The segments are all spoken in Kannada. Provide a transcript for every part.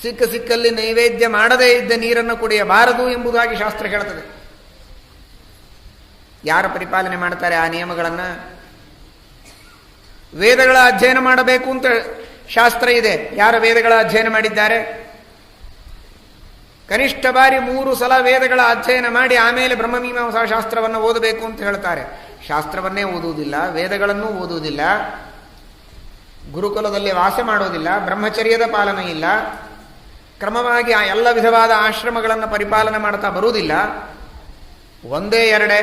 ಸಿಕ್ಕಲ್ಲಿ ನೈವೇದ್ಯ ಮಾಡದೇ ಇದ್ದ ನೀರನ್ನು ಕುಡಿಯಬಾರದು ಎಂಬುದಾಗಿ ಶಾಸ್ತ್ರ ಹೇಳ್ತದೆ. ಯಾರು ಪರಿಪಾಲನೆ ಮಾಡ್ತಾರೆ ಆ ನಿಯಮಗಳನ್ನು? ವೇದಗಳ ಅಧ್ಯಯನ ಮಾಡಬೇಕು ಅಂತ ಶಾಸ್ತ್ರ ಇದೆ. ಯಾರು ವೇದಗಳ ಅಧ್ಯಯನ ಮಾಡಿದ್ದಾರೆ? ಕನಿಷ್ಠ ಬಾರಿ 3 ಸಲ ವೇದಗಳ ಅಧ್ಯಯನ ಮಾಡಿ ಆಮೇಲೆ ಬ್ರಹ್ಮಮೀಮಾಂಸಾ ಶಾಸ್ತ್ರವನ್ನು ಓದಬೇಕು ಅಂತ ಹೇಳ್ತಾರೆ. ಶಾಸ್ತ್ರವನ್ನೇ ಓದುವುದಿಲ್ಲ, ವೇದಗಳನ್ನೂ ಓದುವುದಿಲ್ಲ, ಗುರುಕುಲದಲ್ಲಿ ವಾಸ ಮಾಡೋದಿಲ್ಲ, ಬ್ರಹ್ಮಚರ್ಯದ ಪಾಲನೆ ಇಲ್ಲ, ಕ್ರಮವಾಗಿ ಆ ಎಲ್ಲ ವಿಧವಾದ ಆಶ್ರಮಗಳನ್ನು ಪರಿಪಾಲನೆ ಮಾಡ್ತಾ ಬರುವುದಿಲ್ಲ. ಒಂದೇ ಎರಡೇ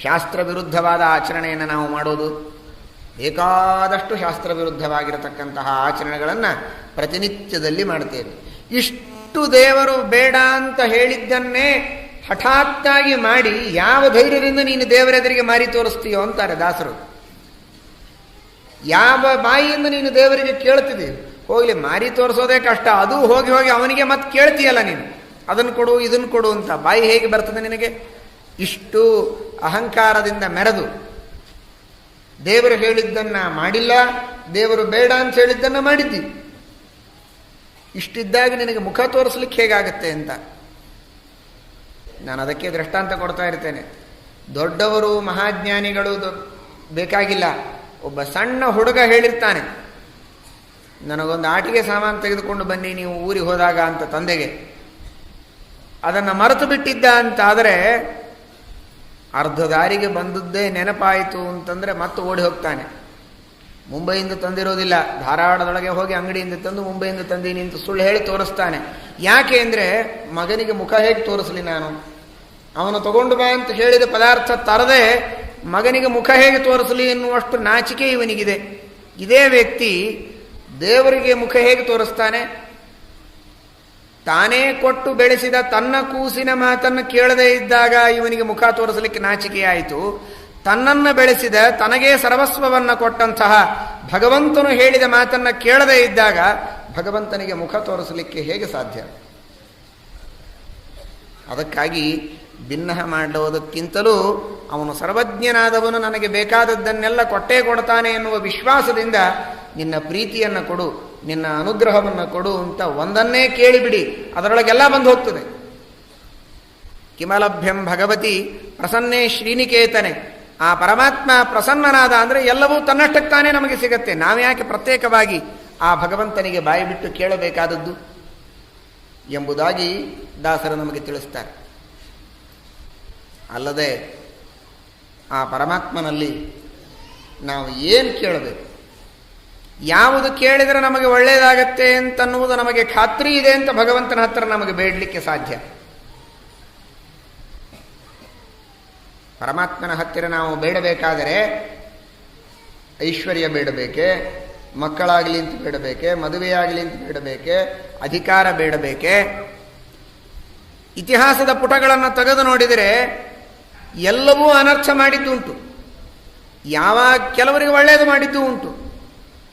ಶಾಸ್ತ್ರ ವಿರುದ್ಧವಾದ ಆಚರಣೆಯನ್ನು ನಾವು ಮಾಡೋದು. ಬೇಕಾದಷ್ಟು ಶಾಸ್ತ್ರ ವಿರುದ್ಧವಾಗಿರತಕ್ಕಂತಹ ಆಚರಣೆಗಳನ್ನು ಪ್ರತಿನಿತ್ಯದಲ್ಲಿ ಮಾಡ್ತೇವೆ. ಇಷ್ಟು ದೇವರು ಬೇಡ ಅಂತ ಹೇಳಿದ್ದನ್ನೇ ಹಠಾತ್ತಾಗಿ ಮಾಡಿ ಯಾವ ಧೈರ್ಯದಿಂದ ನೀನು ದೇವರೆದುರಿಗೆ ಮಾರಿ ತೋರಿಸ್ತೀಯೋ ಅಂತಾರೆ ದಾಸರು. ಯಾವ ಬಾಯಿಯಿಂದ ನೀನು ದೇವರಿಗೆ ಕೇಳ್ತಿದ್ದೀವಿ? ಹೋಗ್ಲಿ, ಮಾರಿ ತೋರಿಸೋದೇ ಕಷ್ಟ, ಅದು ಹೋಗಿ ಅವನಿಗೆ ಮತ್ತೆ ಕೇಳ್ತೀಯಲ್ಲ ನೀನು, ಅದನ್ನು ಕೊಡು ಇದನ್ನು ಕೊಡು ಅಂತ. ಬಾಯಿ ಹೇಗೆ ಬರ್ತದೆ ನಿನಗೆ? ಇಷ್ಟು ಅಹಂಕಾರದಿಂದ ಮೆರೆದು ದೇವರು ಹೇಳಿದ್ದನ್ನ ಮಾಡಿಲ್ಲ, ದೇವರು ಬೇಡ ಅಂತ ಹೇಳಿದ್ದನ್ನು ಮಾಡಿದ್ದಿ. ಇಷ್ಟಿದ್ದಾಗ ನಿನಗೆ ಮುಖ ತೋರಿಸ್ಲಿಕ್ಕೆ ಹೇಗಾಗತ್ತೆ ಅಂತ ನಾನು ಅದಕ್ಕೆ ದೃಷ್ಟಾಂತ ಕೊಡ್ತಾ ಇರ್ತೇನೆ. ದೊಡ್ಡವರು ಮಹಾಜ್ಞಾನಿಗಳು ಬೇಕಾಗಿಲ್ಲ. ಒಬ್ಬ ಸಣ್ಣ ಹುಡುಗ ಹೇಳಿರ್ತಾನೆ, ನನಗೊಂದು ಆಟಿಕೆ ಸಾಮಾನು ತೆಗೆದುಕೊಂಡು ಬನ್ನಿ ನೀವು ಊರಿಗೆ ಹೋದಾಗ ಅಂತ ತಂದೆಗೆ. ಅದನ್ನು ಮರೆತು ಬಿಟ್ಟಿದ್ದ ಅಂತಾದರೆ ಅರ್ಧ ದಾರಿಗೆ ಬಂದದ್ದೇ ನೆನಪಾಯಿತು ಅಂತಂದರೆ ಮತ್ತೆ ಓಡಿ ಹೋಗ್ತಾನೆ. ಮುಂಬೈಯಿಂದ ತಂದಿರೋದಿಲ್ಲ, ಧಾರವಾಡದೊಳಗೆ ಹೋಗಿ ಅಂಗಡಿಯಿಂದ ತಂದು ಮುಂಬೈಯಿಂದ ತಂದೀನಿ ಅಂತ ಸುಳ್ಳು ಹೇಳಿ ತೋರಿಸ್ತಾನೆ. ಯಾಕೆ ಅಂದರೆ ಮಗನಿಗೆ ಮುಖ ಹೇಗೆ ತೋರಿಸಲಿ ನಾನು? ಅವನು ತಗೊಂಡು ಬಾ ಅಂತ ಹೇಳಿದ ಪದಾರ್ಥ ತರದೆ ಮಗನಿಗೆ ಮುಖ ಹೇಗೆ ತೋರಿಸಲಿ ಎನ್ನುವಷ್ಟು ನಾಚಿಕೆ ಇವನಿಗಿದೆ. ಇದೇ ವ್ಯಕ್ತಿ ದೇವರಿಗೆ ಮುಖ ಹೇಗೆ ತೋರಿಸ್ತಾನೆ? ತಾನೇ ಕೊಟ್ಟು ಬೆಳೆಸಿದ ತನ್ನ ಕೂಸಿನ ಮಾತನ್ನು ಕೇಳದೇ ಇದ್ದಾಗ ಇವನಿಗೆ ಮುಖ ತೋರಿಸಲಿಕ್ಕೆ ನಾಚಿಕೆಯಾಯಿತು. ತನ್ನನ್ನು ಬೆಳೆಸಿದ ತನಗೇ ಸರ್ವಸ್ವವನ್ನು ಕೊಟ್ಟಂತಹ ಭಗವಂತನು ಹೇಳಿದ ಮಾತನ್ನು ಕೇಳದೇ ಇದ್ದಾಗ ಭಗವಂತನಿಗೆ ಮುಖ ತೋರಿಸಲಿಕ್ಕೆ ಹೇಗೆ ಸಾಧ್ಯ? ಅದಕ್ಕಾಗಿ ಭಿನ್ನ ಮಾಡೋದಕ್ಕಿಂತಲೂ ಅವನು ಸರ್ವಜ್ಞನಾದವನು, ನನಗೆ ಬೇಕಾದದ್ದನ್ನೆಲ್ಲ ಕೊಟ್ಟೇ ಕೊಡ್ತಾನೆ ಎನ್ನುವ ವಿಶ್ವಾಸದಿಂದ ನಿನ್ನ ಪ್ರೀತಿಯನ್ನು ಕೊಡು, ನಿನ್ನ ಅನುಗ್ರಹವನ್ನು ಕೊಡು ಅಂತ ಒಂದನ್ನೇ ಕೇಳಿಬಿಡಿ, ಅದರೊಳಗೆಲ್ಲ ಬಂದು ಹೋಗ್ತದೆ. ಕಿಮಲಭ್ಯಂ ಭಗವತಿ ಪ್ರಸನ್ನೇ ಶ್ರೀನಿಕೇತನೆ. ಆ ಪರಮಾತ್ಮ ಪ್ರಸನ್ನನಾದ ಅಂದರೆ ಎಲ್ಲವೂ ತನ್ನಷ್ಟಕ್ಕೆ ತಾನೇ ನಮಗೆ ಸಿಗತ್ತೆ. ನಾವ್ಯಾಕೆ ಪ್ರತ್ಯೇಕವಾಗಿ ಆ ಭಗವಂತನಿಗೆ ಬಾಯಿ ಬಿಟ್ಟು ಕೇಳಬೇಕಾದದ್ದು ಎಂಬುದಾಗಿ ದಾಸರು ನಮಗೆ ತಿಳಿಸ್ತಾರೆ. ಅಲ್ಲದೆ ಆ ಪರಮಾತ್ಮನಲ್ಲಿ ನಾವು ಏನು ಕೇಳಬೇಕು, ಯಾವುದು ಕೇಳಿದರೆ ನಮಗೆ ಒಳ್ಳೆಯದಾಗತ್ತೆ ಅಂತನ್ನುವುದು ನಮಗೆ ಖಾತ್ರಿ ಇದೆ ಅಂತ ಭಗವಂತನ ಹತ್ರ ನಮಗೆ ಬೇಡಲಿಕ್ಕೆ ಸಾಧ್ಯ. ಪರಮಾತ್ಮನ ಹತ್ತಿರ ನಾವು ಬೇಡಬೇಕಾದರೆ ಐಶ್ವರ್ಯ ಬೇಡಬೇಕೆ, ಮಕ್ಕಳಾಗಲಿ ಅಂತ ಬೇಡಬೇಕೆ, ಮದುವೆಯಾಗಲಿ ಅಂತ ಬೇಡಬೇಕೆ, ಅಧಿಕಾರ ಬೇಡಬೇಕೆ? ಇತಿಹಾಸದ ಪುಟಗಳನ್ನು ತೆಗೆದು ನೋಡಿದರೆ ಎಲ್ಲವೂ ಅನರ್ಥ ಮಾಡಿದ್ದುಂಟು, ಯಾವಾಗ ಕೆಲವರಿಗೆ ಒಳ್ಳೆಯದು ಮಾಡಿದ್ದು ಉಂಟು.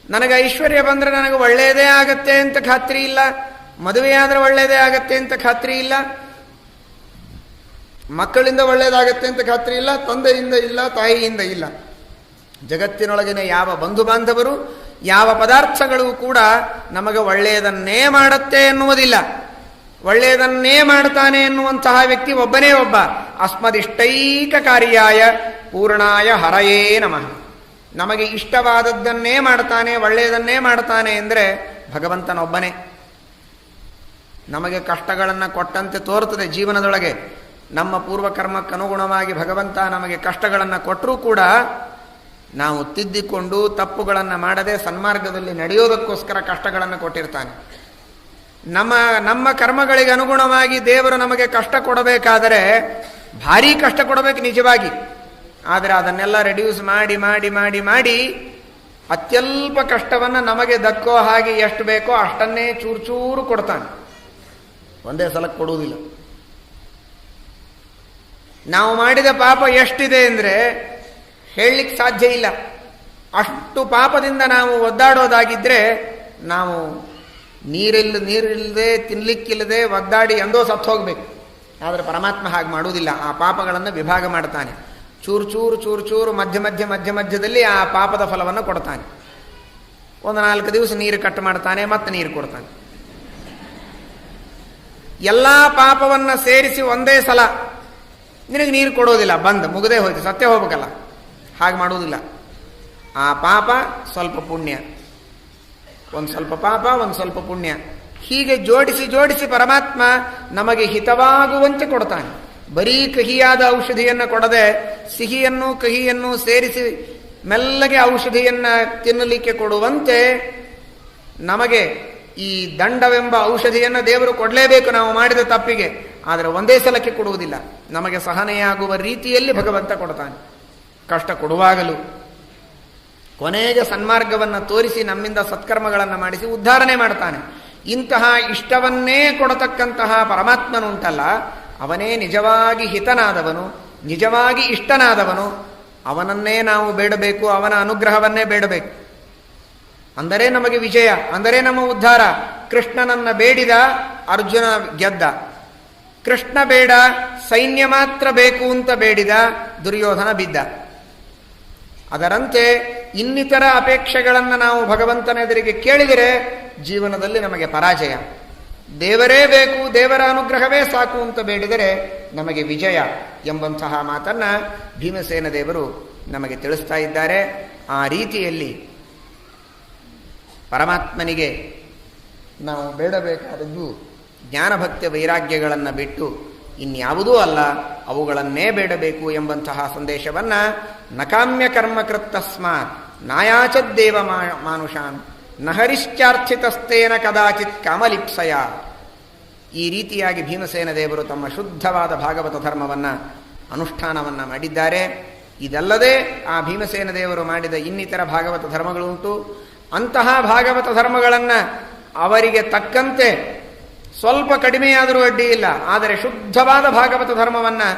ನನಗೆ ಐಶ್ವರ್ಯ ಬಂದರೆ ನನಗೆ ಒಳ್ಳೆಯದೇ ಆಗತ್ತೆ ಅಂತ ಖಾತ್ರಿ ಇಲ್ಲ, ಮದುವೆಯಾದರೆ ಒಳ್ಳೆಯದೇ ಆಗತ್ತೆ ಅಂತ ಖಾತ್ರಿ ಇಲ್ಲ, ಮಕ್ಕಳಿಂದ ಒಳ್ಳೆಯದಾಗತ್ತೆ ಅಂತ ಖಾತ್ರಿ ಇಲ್ಲ, ತಂದೆಯಿಂದ ಇಲ್ಲ, ತಾಯಿಯಿಂದ ಇಲ್ಲ. ಜಗತ್ತಿನೊಳಗಿನ ಯಾವ ಬಂಧು ಬಾಂಧವರು, ಯಾವ ಪದಾರ್ಥಗಳು ಕೂಡ ನಮಗೆ ಒಳ್ಳೆಯದನ್ನೇ ಮಾಡುತ್ತೆ ಎನ್ನುವುದಿಲ್ಲ. ಒಳ್ಳೆಯದನ್ನೇ ಮಾಡ್ತಾನೆ ಎನ್ನುವಂತಹ ವ್ಯಕ್ತಿ ಒಬ್ಬನೇ ಒಬ್ಬ. ಅಸ್ಮದಿಷ್ಟೈಕ ಕಾರ್ಯಾಯ ಪೂರ್ಣಾಯ ಹರಯೇ ನಮಃ. ನಮಗೆ ಇಷ್ಟವಾದದ್ದನ್ನೇ ಮಾಡ್ತಾನೆ, ಒಳ್ಳೆಯದನ್ನೇ ಮಾಡ್ತಾನೆ ಎಂದರೆ ಭಗವಂತನೊಬ್ಬನೇ. ನಮಗೆ ಕಷ್ಟಗಳನ್ನು ಕೊಟ್ಟಂತೆ ತೋರ್ತದೆ ಜೀವನದೊಳಗೆ. ನಮ್ಮ ಪೂರ್ವಕರ್ಮಕ್ಕನುಗುಣವಾಗಿ ಭಗವಂತ ನಮಗೆ ಕಷ್ಟಗಳನ್ನು ಕೊಟ್ಟರೂ ಕೂಡ ನಾವು ತಿದ್ದಿಕೊಂಡು ತಪ್ಪುಗಳನ್ನು ಮಾಡದೆ ಸನ್ಮಾರ್ಗದಲ್ಲಿ ನಡೆಯೋದಕ್ಕೋಸ್ಕರ ಕಷ್ಟಗಳನ್ನು ಕೊಟ್ಟಿರ್ತಾನೆ. ನಮ್ಮ ಕರ್ಮಗಳಿಗೆ ಅನುಗುಣವಾಗಿ ದೇವರು ನಮಗೆ ಕಷ್ಟ ಕೊಡಬೇಕಾದರೆ ಭಾರೀ ಕಷ್ಟ ಕೊಡಬೇಕು ನಿಜವಾಗಿ. ಆದರೆ ಅದನ್ನೆಲ್ಲ ರೆಡ್ಯೂಸ್ ಮಾಡಿ ಮಾಡಿ ಮಾಡಿ ಮಾಡಿ ಅತ್ಯಲ್ಪ ಕಷ್ಟವನ್ನು ನಮಗೆ ದಕ್ಕೋ ಹಾಗೆ ಎಷ್ಟು ಬೇಕೋ ಅಷ್ಟನ್ನೇ ಚೂರು ಚೂರು ಕೊಡ್ತಾನೆ, ಒಂದೇ ಸಲಕ್ಕೆ ಕೊಡುವುದಿಲ್ಲ. ನಾವು ಮಾಡಿದ ಪಾಪ ಎಷ್ಟಿದೆ ಅಂದರೆ ಹೇಳಲಿಕ್ಕೆ ಸಾಧ್ಯ ಇಲ್ಲ. ಅಷ್ಟು ಪಾಪದಿಂದ ನಾವು ಒದ್ದಾಡೋದಾಗಿದ್ದರೆ ನಾವು ನೀರಿಲ್ಲದೆ ತಿನ್ನಲಿಕ್ಕಿಲ್ಲದೆ ಒದ್ದಾಡಿ ಎಂದೋ ಸತ್ತು ಹೋಗಬೇಕು. ಆದರೆ ಪರಮಾತ್ಮ ಹಾಗೆ ಮಾಡುವುದಿಲ್ಲ. ಆ ಪಾಪಗಳನ್ನು ವಿಭಾಗ ಮಾಡ್ತಾನೆ. ಚೂರು ಚೂರು ಚೂರು ಚೂರು ಮಧ್ಯದಲ್ಲಿ ಆ ಪಾಪದ ಫಲವನ್ನು ಕೊಡ್ತಾನೆ. ಒಂದು 4 ದಿವಸ ನೀರು ಕಟ್ ಮಾಡ್ತಾನೆ, ಮತ್ತೆ ನೀರು ಕೊಡ್ತಾನೆ. ಎಲ್ಲ ಪಾಪವನ್ನು ಸೇರಿಸಿ ಒಂದೇ ಸಲ ನಿನಗೆ ನೀರು ಕೊಡೋದಿಲ್ಲ, ಬಂದ್ ಮುಗದೇ ಹೋಯ್ತು, ಸತ್ಯ ಹೋಗ್ಬೇಕಲ್ಲ, ಹಾಗೆ ಮಾಡುವುದಿಲ್ಲ. ಆ ಪಾಪ ಸ್ವಲ್ಪ ಪುಣ್ಯ, ಒಂದು ಸ್ವಲ್ಪ ಪಾಪ ಒಂದು ಸ್ವಲ್ಪ ಪುಣ್ಯ, ಹೀಗೆ ಜೋಡಿಸಿ ಜೋಡಿಸಿ ಪರಮಾತ್ಮ ನಮಗೆ ಹಿತವಾಗುವಂತೆ ಕೊಡ್ತಾನೆ. ಬರೀ ಕಹಿಯಾದ ಔಷಧಿಯನ್ನು ಕೊಡದೆ ಸಿಹಿಯನ್ನು ಕಹಿಯನ್ನು ಸೇರಿಸಿ ಮೆಲ್ಲಗೆ ಔಷಧಿಯನ್ನು ತಿನ್ನಲಿಕ್ಕೆ ಕೊಡುವಂತೆ ನಮಗೆ ಈ ದಂಡವೆಂಬ ಔಷಧಿಯನ್ನು ದೇವರು ಕೊಡಲೇಬೇಕು ನಾವು ಮಾಡಿದ ತಪ್ಪಿಗೆ. ಆದರೆ ಒಂದೇ ಸಲಕ್ಕೆ ಕೊಡುವುದಿಲ್ಲ, ನಮಗೆ ಸಹನೆಯಾಗುವ ರೀತಿಯಲ್ಲಿ ಭಗವಂತ ಕೊಡ್ತಾನೆ. ಕಷ್ಟ ಕೊಡುವಾಗಲೂ ಕೊನೆಗೆ ಸನ್ಮಾರ್ಗವನ್ನು ತೋರಿಸಿ ನಮ್ಮಿಂದ ಸತ್ಕರ್ಮಗಳನ್ನು ಮಾಡಿಸಿ ಉದ್ಧಾರಣೆ ಮಾಡ್ತಾನೆ. ಇಂತಹ ಇಷ್ಟವನ್ನೇ ಕೊಡತಕ್ಕಂತಹ ಪರಮಾತ್ಮನುಂಟಲ್ಲ, ಅವನೇ ನಿಜವಾಗಿ ಹಿತನಾದವನು, ನಿಜವಾಗಿ ಇಷ್ಟನಾದವನು. ಅವನನ್ನೇ ನಾವು ಬೇಡಬೇಕು, ಅವನ ಅನುಗ್ರಹವನ್ನೇ ಬೇಡಬೇಕು. ಅಂದರೆ ನಮಗೆ ವಿಜಯ, ಅಂದರೆ ನಮ್ಮ ಉದ್ಧಾರ. ಕೃಷ್ಣನನ್ನ ಬೇಡಿದ ಅರ್ಜುನ ಗೆದ್ದ, ಕೃಷ್ಣ ಬೇಡ ಸೈನ್ಯ ಮಾತ್ರ ಬೇಕು ಅಂತ ಬೇಡಿದ ದುರ್ಯೋಧನ ಬಿದ್ದ. ಅದರಂತೆ ಇನ್ನಿತರ ಅಪೇಕ್ಷೆಗಳನ್ನು ನಾವು ಭಗವಂತನ ಎದುರಿಗೆ ಕೇಳಿದರೆ ಜೀವನದಲ್ಲಿ ನಮಗೆ ಪರಾಜಯ. ದೇವರೇ ಬೇಕು, ದೇವರ ಅನುಗ್ರಹವೇ ಸಾಕು ಅಂತ ಬೇಡಿದರೆ ನಮಗೆ ವಿಜಯ ಎಂಬಂತಹ ಮಾತನ್ನ ಭೀಮಸೇನ ದೇವರು ನಮಗೆ ತಿಳಿಸ್ತಾ ಇದ್ದಾರೆ. ಆ ರೀತಿಯಲ್ಲಿ ಪರಮಾತ್ಮನಿಗೆ ನಾವು ಬೇಡಬೇಕಾದದ್ದು ಜ್ಞಾನಭಕ್ತಿ ವೈರಾಗ್ಯಗಳನ್ನು ಬಿಟ್ಟು ಇನ್ಯಾವುದೂ ಅಲ್ಲ, ಅವುಗಳನ್ನೇ ಬೇಡಬೇಕು ಎಂಬಂತಹ ಸಂದೇಶವನ್ನು ನಕಾಮ್ಯ ಕರ್ಮಕೃತ್ ತಸ್ಮಾತ್ ನಾಯಾಚದ್ದೇವ ಮಾನುಷಾನ್ ನಹರಿಶ್ಚಾರ್ಥಿತಸ್ತೇನ ಕದಾಚಿತ್ ಕಾಮಲಿಪ್ಸಯ. ಈ ರೀತಿಯಾಗಿ ಭೀಮಸೇನ ದೇವರು ತಮ್ಮ ಶುದ್ಧವಾದ ಭಾಗವತ ಧರ್ಮವನ್ನು ಅನುಷ್ಠಾನವನ್ನು ಮಾಡಿದ್ದಾರೆ. ಇದಲ್ಲದೆ ಆ ಭೀಮಸೇನ ದೇವರು ಮಾಡಿದ ಇನ್ನಿತರ ಭಾಗವತ ಧರ್ಮಗಳು ಉಂಟು. ಅಂತಹ ಭಾಗವತ ಧರ್ಮಗಳನ್ನು ಅವರಿಗೆ ತಕ್ಕಂತೆ ಸ್ವಲ್ಪ ಕಡಿಮೆಯಾದರೂ ಅಡ್ಡಿ ಇಲ್ಲ, ಆದರೆ ಶುದ್ಧವಾದ ಭಾಗವತ ಧರ್ಮವನ್ನು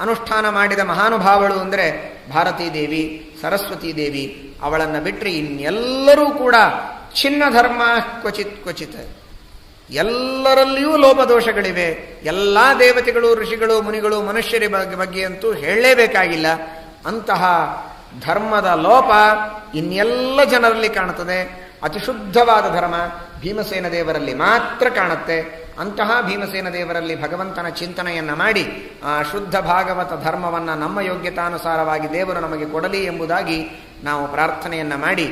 ಅನುಷ್ಠಾನ ಮಾಡಿದ ಮಹಾನುಭಾವಳು ಅಂದರೆ ಭಾರತೀ ದೇವಿ, ಸರಸ್ವತೀ ದೇವಿ. ಅವಳನ್ನು ಬಿಟ್ಟರೆ ಇನ್ನೆಲ್ಲರೂ ಕೂಡ ಚಿನ್ನ ಧರ್ಮ ಕ್ವಚಿತ್ ಕ್ವಚಿತ್, ಎಲ್ಲರಲ್ಲಿಯೂ ಲೋಪದೋಷಗಳಿವೆ. ಎಲ್ಲ ದೇವತೆಗಳು, ಋಷಿಗಳು, ಮುನಿಗಳು, ಮನುಷ್ಯರ ಬಗ್ಗೆಯಂತೂ ಹೇಳಲೇಬೇಕಾಗಿಲ್ಲ. ಅಂತಹ ಧರ್ಮದ ಲೋಪ ಇನ್ನೆಲ್ಲ ಜನರಲ್ಲಿ ಕಾಣುತ್ತದೆ. ಅತಿ ಶುದ್ಧವಾದ ಧರ್ಮ ಭೀಮಸೇನ ದೇವರಲ್ಲಿ ಮಾತ್ರ ಕಾಣುತ್ತೆ. ಅಂತಹ ಭೀಮಸೇನ ದೇವರಲ್ಲಿ ಭಗವಂತನ ಚಿಂತನೆಯನ್ನು ಮಾಡಿ ಆ ಶುದ್ಧ ಭಾಗವತ ಧರ್ಮವನ್ನು ನಮ್ಮ ಯೋಗ್ಯತಾನುಸಾರವಾಗಿ ದೇವರು ನಮಗೆ ಕೊಡಲಿ ಎಂಬುದಾಗಿ ನಾವು ಪ್ರಾರ್ಥನೆಯನ್ನು ಮಾಡಿ